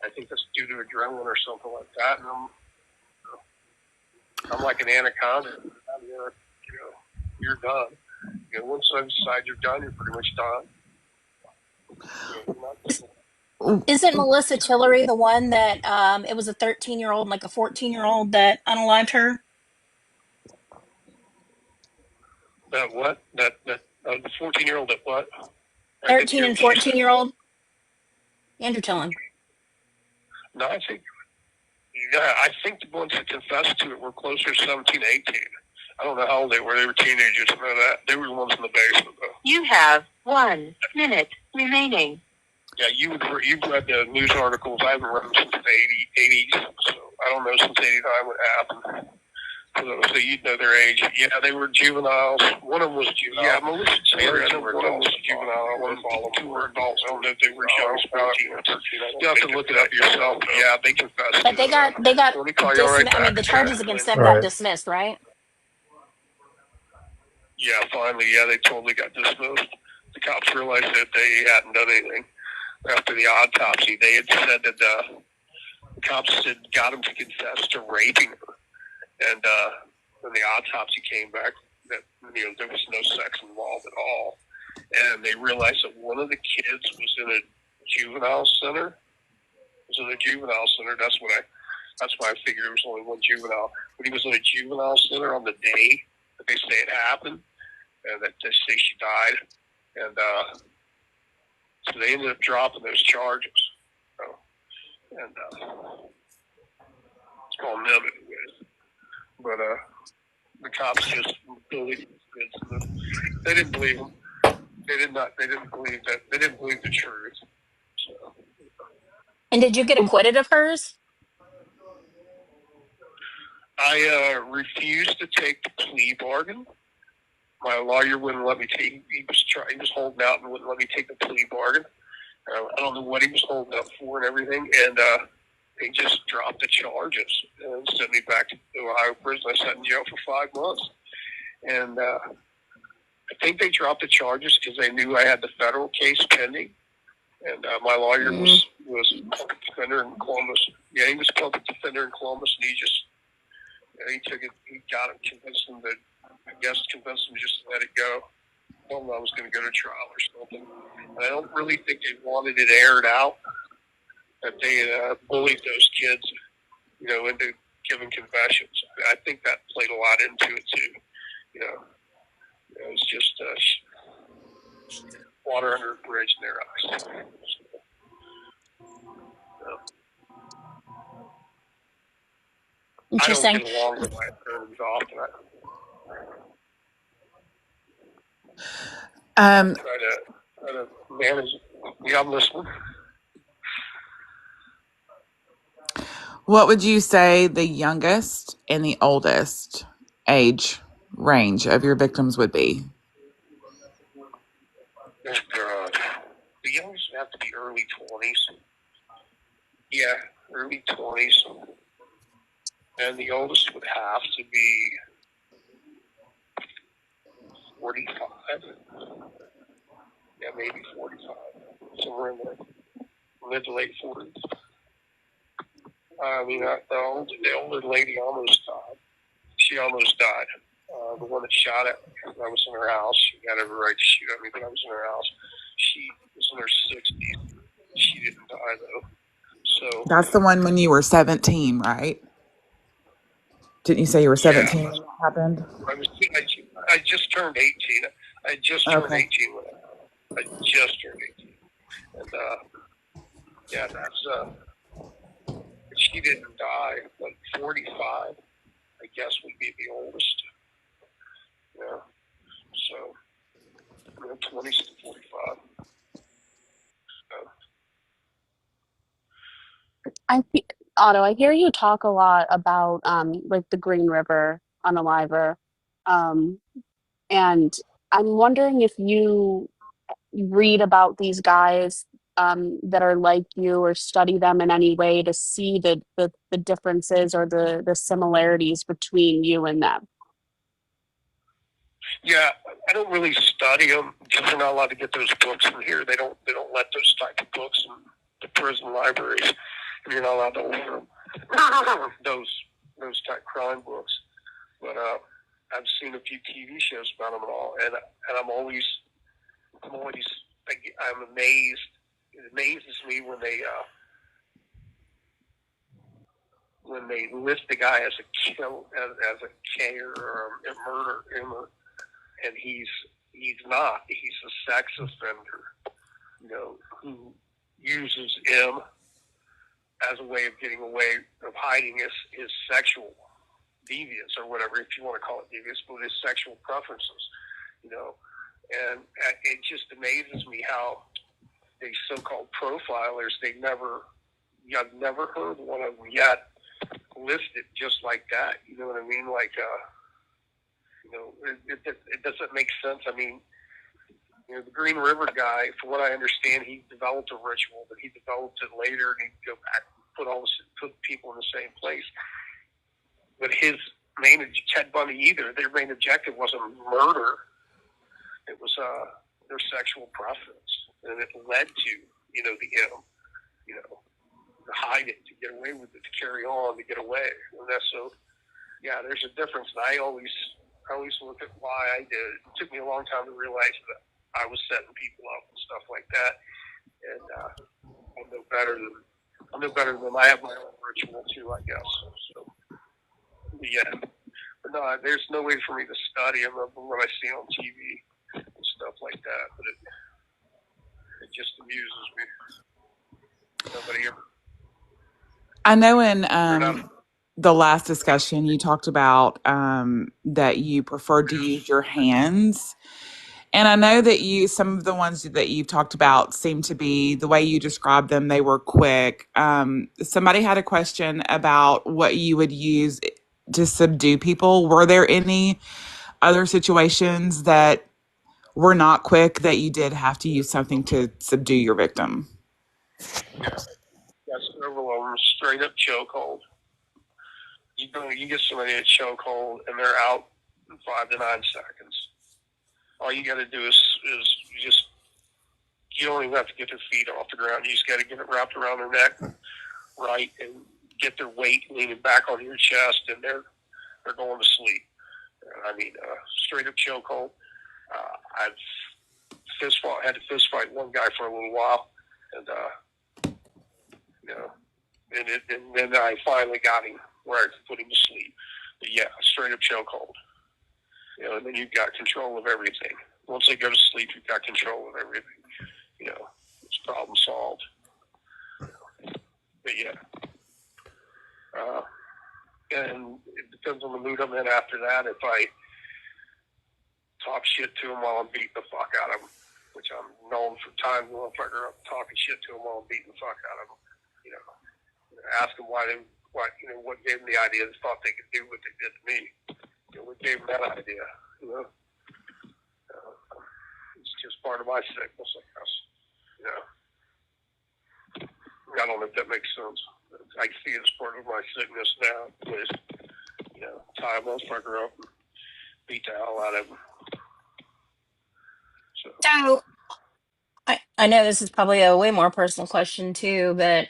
I think that's due to adrenaline or something like that. And I'm like an anaconda. You're done. You know, once I decide you're done, you're pretty much done. Isn't Melissa Tillery the one that it was a 13-year-old, like a 14-year-old that unalived her? That what? The 14-year-old that what? 13 and 14-year-old? Andrew, tell him. No, I think the ones that confessed to it were closer to 17, 18. I don't know how old they were. They were teenagers. I know that. They were the ones in the basement, though. You have 1 minute remaining. Yeah, you've read the news articles. I haven't read them since the 80s, so I don't know since 89 what happened. So you'd know their age. Yeah, they were juveniles. One of them was juvenile. Yeah, Melissa Tillery, I know one of them was juvenile. One of them, two were adults. I don't know if they were young, 14 or 13. You'll have to look it up yourself. Yeah, they confessed. But they got the charges against them got dismissed, right? Yeah, finally, they totally got dismissed. The cops realized that they hadn't done anything. After the autopsy, they had said that the cops had got him to confess to raping her. And when the autopsy came back, that there was no sex involved at all. And they realized that one of the kids was in a juvenile center. That's why I figured there was only one juvenile. But he was in a juvenile center on the day that they say it happened, and that they say she died. And so they ended up dropping those charges. It's called them anyways. But the cops just believed it. They didn't believe him. They didn't believe that. They didn't believe the truth. So. And did you get acquitted of hers? I refused to take the plea bargain. My lawyer wouldn't let me take. He was holding out and wouldn't let me take the plea bargain. I don't know what he was holding out for and everything. And they just dropped the charges and sent me back to the Ohio prison. I sat in jail for 5 months. And I think they dropped the charges because they knew I had the federal case pending. And my lawyer was public defender in Columbus. Yeah, he was public defender in Columbus, and he took it. He got him, convinced him just to let it go. told them I was going to go to trial or something. And I don't really think they wanted it aired out that they bullied those kids, into giving confessions. I think that played a lot into it too. It was just water under a bridge in their eyes. I don't Interesting. get along with my attorneys often. I try to manage it. Yeah, I'm listening. What would you say the youngest and the oldest age range of your victims would be? Oh, God. The youngest would have to be early 20s. Yeah, early 20s. And the oldest would have to be 45. Yeah, maybe 45. Somewhere in the mid to late 40s. I mean, the older lady almost died. She almost died. The one that shot at me, I was in her house. She had every right to shoot at me, but I was in her house. She was in her 60s. She didn't die, though. So That's the one when you were 17, right? Didn't you say you were 17 when that happened? I just turned 18. I just turned 18 when I just turned 18. And, yeah, she didn't die, but 45, I guess, would be the oldest. Yeah. So, 20s to 45. Otto, I hear you talk a lot about like the Green River Unaliver, um, and I'm wondering if you read about these guys that are like you or study them in any way to see the differences or the similarities between you and them. Yeah, I don't really study them because we're not allowed to get those books from here. They don't let those type of books in the prison libraries, and you're not allowed to order them. those type crime books. But I've seen a few TV shows about them and all, and I'm always I'm amazed. It amazes me when they list the guy as a killer or a murderer, and he's not. He's a sex offender, who uses him as a way of getting away, of hiding his sexual deviance or whatever, if you want to call it deviance, but his sexual preferences, and it just amazes me how these so-called profilers, I've never heard one of them yet listed just like that. You know what I mean? Like, it doesn't make sense. I mean, the Green River guy, from what I understand, he developed a ritual, but he developed it later, and he'd go back and put people in the same place. But Ted Bundy either, their main objective wasn't murder. It was their sexual preference, and it led to, to hide it, to get away with it, to carry on, to get away. And that's so. Yeah, there's a difference, and I always look at why I did it. It took me a long time to realize that I was setting people up and stuff like that, and I'm no better than them. I have my own ritual too, I guess. So, yeah, but no, there's no way for me to study them when I see on TV and stuff like that. But it just amuses me. Nobody ever. I know in the last discussion you talked about that you preferred to use your hands. And I know that some of the ones that you've talked about seem to be the way you described them, they were quick. Somebody had a question about what you would use to subdue people. Were there any other situations that were not quick that you did have to use something to subdue your victim? Yeah, several of them straight up chokehold. You get somebody at chokehold and they're out in 5 to 9 seconds. All you got to do is you don't even have to get their feet off the ground. You just got to get it wrapped around their neck, right, and get their weight leaning back on your chest, and they're going to sleep. I mean, straight up chokehold. I've had to fist fight one guy for a little while, and and then I finally got him where I could put him to sleep. But yeah, straight up chokehold. And then you've got control of everything. Once they go to sleep, you've got control of everything. It's problem solved. But yeah. And it depends on the mood I'm in after that. If I talk shit to him while I'm beating the fuck out of him, which I'm known for times when I grew up talking shit to him while I'm beating the fuck out of him. Ask them what gave them the idea they thought they could do what they did to me. What gave them that idea? It's just part of my sickness, I guess. I don't know if that makes sense. I see it as part of my sickness now. Is tie a motherfucker up and beat the hell out of him. So I know this is probably a way more personal question too, but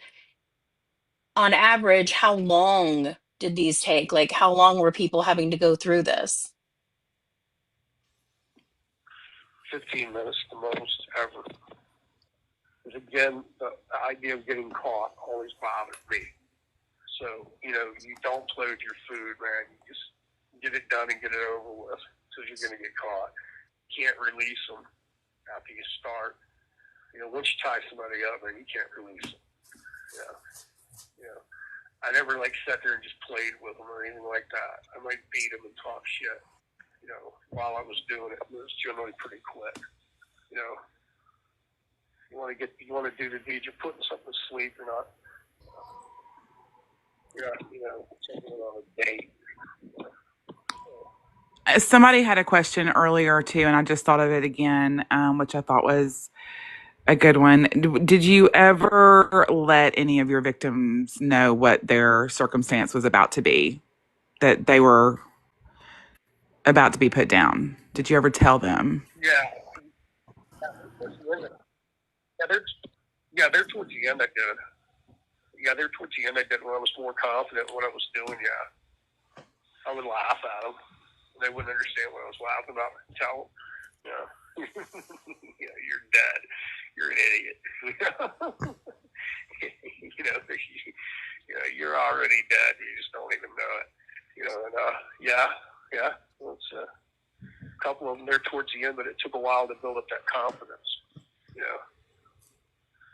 on average, how long did these take? Like, how long were people having to go through this? 15 minutes the most ever. Because again, the idea of getting caught always bothered me. So, you don't play with your food, man. You just get it done and get it over with because you're going to get caught. You can't release them after you start. Once you tie somebody up, man, you can't release them. I never sat there and just played with them or anything like that. I might beat them and talk shit, while I was doing it. It was generally pretty quick. You want to do the deed. You're putting something to sleep. You're not. Taking it on a date. Somebody had a question earlier too, and I just thought of it again, which I thought was a good one. Did you ever let any of your victims know what their circumstance was about to be, that they were about to be put down? Did you ever tell them? Yeah. They're towards the end I did. They're towards the end I did when I was more confident in what I was doing, I would laugh at them. They wouldn't understand what I was laughing about. Tell them, you're dead. You're an idiot. You're already dead. You just don't even know it. Well, it's a couple of them there towards the end, but it took a while to build up that confidence.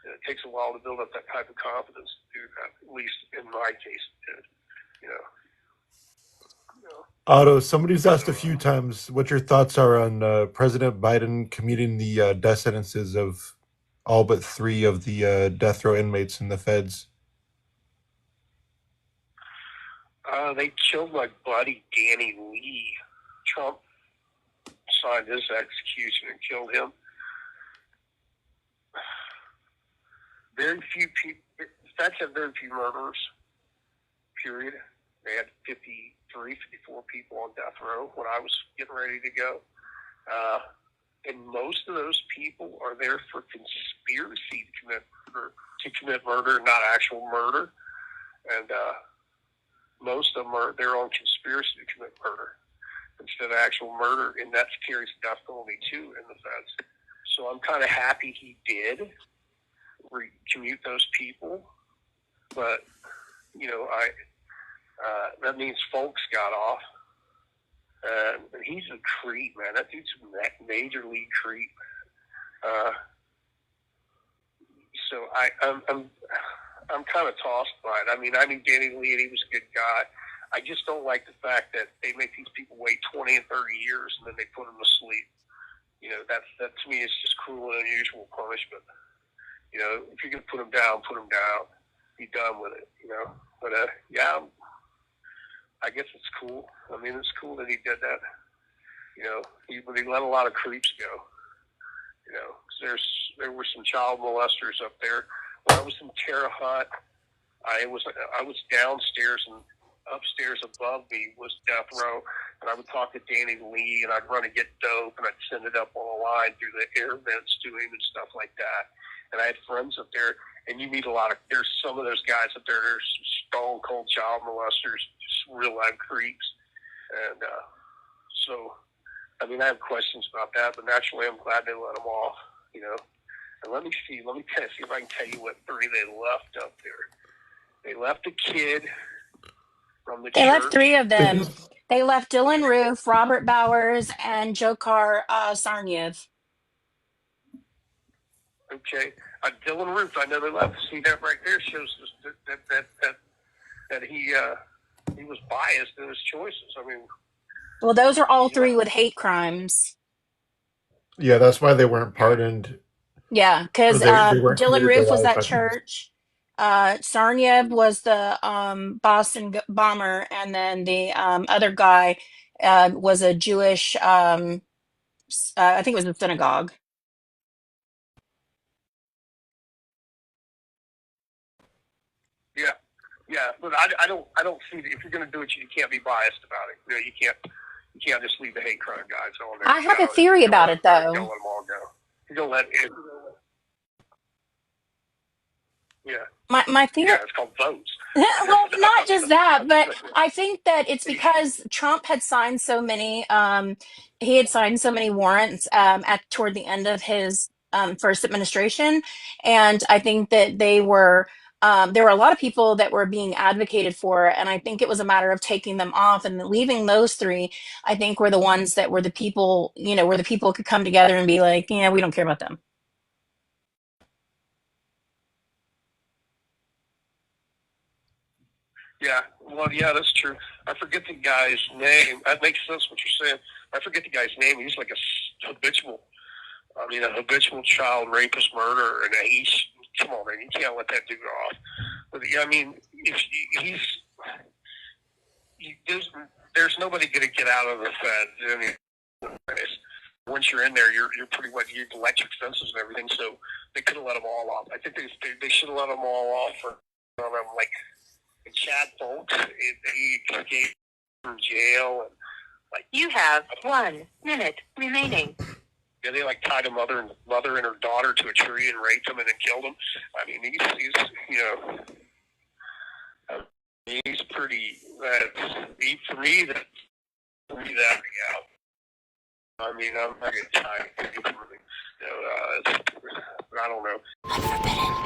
It takes a while to build up that type of confidence to do that. At least in my case, it did. Otto, somebody's asked a few times what your thoughts are on President Biden commuting the death sentences of all but 3 of the death row inmates in the feds. They killed my buddy Danny Lee. Trump signed his execution and killed him. Very few people. Feds have very few murderers. Period. They had 54 people on death row when I was getting ready to go. And most of those people are there for conspiracy to commit murder, not actual murder. And most of them they're on conspiracy to commit murder instead of actual murder, and that carries death penalty too in the feds. So I'm kind of happy he did commute those people, but that means folks got off. And he's a creep, man. That dude's a major league creep. So I'm kind of tossed by it. I mean, I knew Danny Lee, and he was a good guy. I just don't like the fact that they make these people wait 20 and 30 years, and then they put them to sleep. That to me is just cruel and unusual punishment. If you're gonna put them down, put them down. Be done with it. But I guess it's cool. I mean, it's cool that he did that. But he let a lot of creeps go. 'Cause there were some child molesters up there. When I was in Terre Haute, I was downstairs, and upstairs above me was death row, and I would talk to Danny Lee, and I'd run and get dope, and I'd send it up on a line through the air vents to him and stuff like that. And I had friends up there, and you meet there's some of those guys up there, there's stone cold child molesters, just real life creeps. And so I mean, I have questions about that, but naturally, I'm glad they let them off. You know, and let me see if I can tell you what 3 they left up there. They left a kid from the They left 3 church. of them. They left Dylan Roof, Robert Bowers, and Jokar Sarniev. Okay, Dylan Roof. I know they left. See, that right there shows that he was biased in his choices. I mean, Well, those are all 3 yeah, with hate crimes. Yeah, that's why they weren't pardoned, Yeah, or because they weren't Dylan committed to Roof was life, that I think. church. Sarniev was the Boston bomber, and then the other guy was a Jewish. I think it was a synagogue. yeah, yeah. But I don't see that if you're going to do it, you can't be biased about it. You know, you can't just leave the hate crime guys on there. I have a theory You about it, don't let though. them all go. You don't let it. Yeah, My theory. yeah. It's called votes. Well, not just that, but I think that it's because Trump had signed so many. He had signed so many warrants at toward the end of his first administration, and I think that they were. There were a lot of people that were being advocated for, and I think it was a matter of taking them off and leaving those 3. I think were the ones that were the people, where the people could come together and be like, yeah, we don't care about them. Yeah, well, yeah, that's true. I forget the guy's name. That makes sense what you're saying. I forget the guy's name. He's like a habitual child rapist, murderer, and come on, man, you can't let that dude off. But yeah, I mean, if there's nobody going to get out of the Fed. I mean, once you're in there, you're pretty much you electric fences and everything. So they could have let them all off. I think they should have let them all off for like. And Chad Folks, he escaped from jail, and like You have 1 minute remaining. yeah, they like tied a mother and her daughter to a tree and raped them and then killed them. I mean, he's pretty. For me that out. I mean, I'm not gonna tie. I don't know. Unforbidden.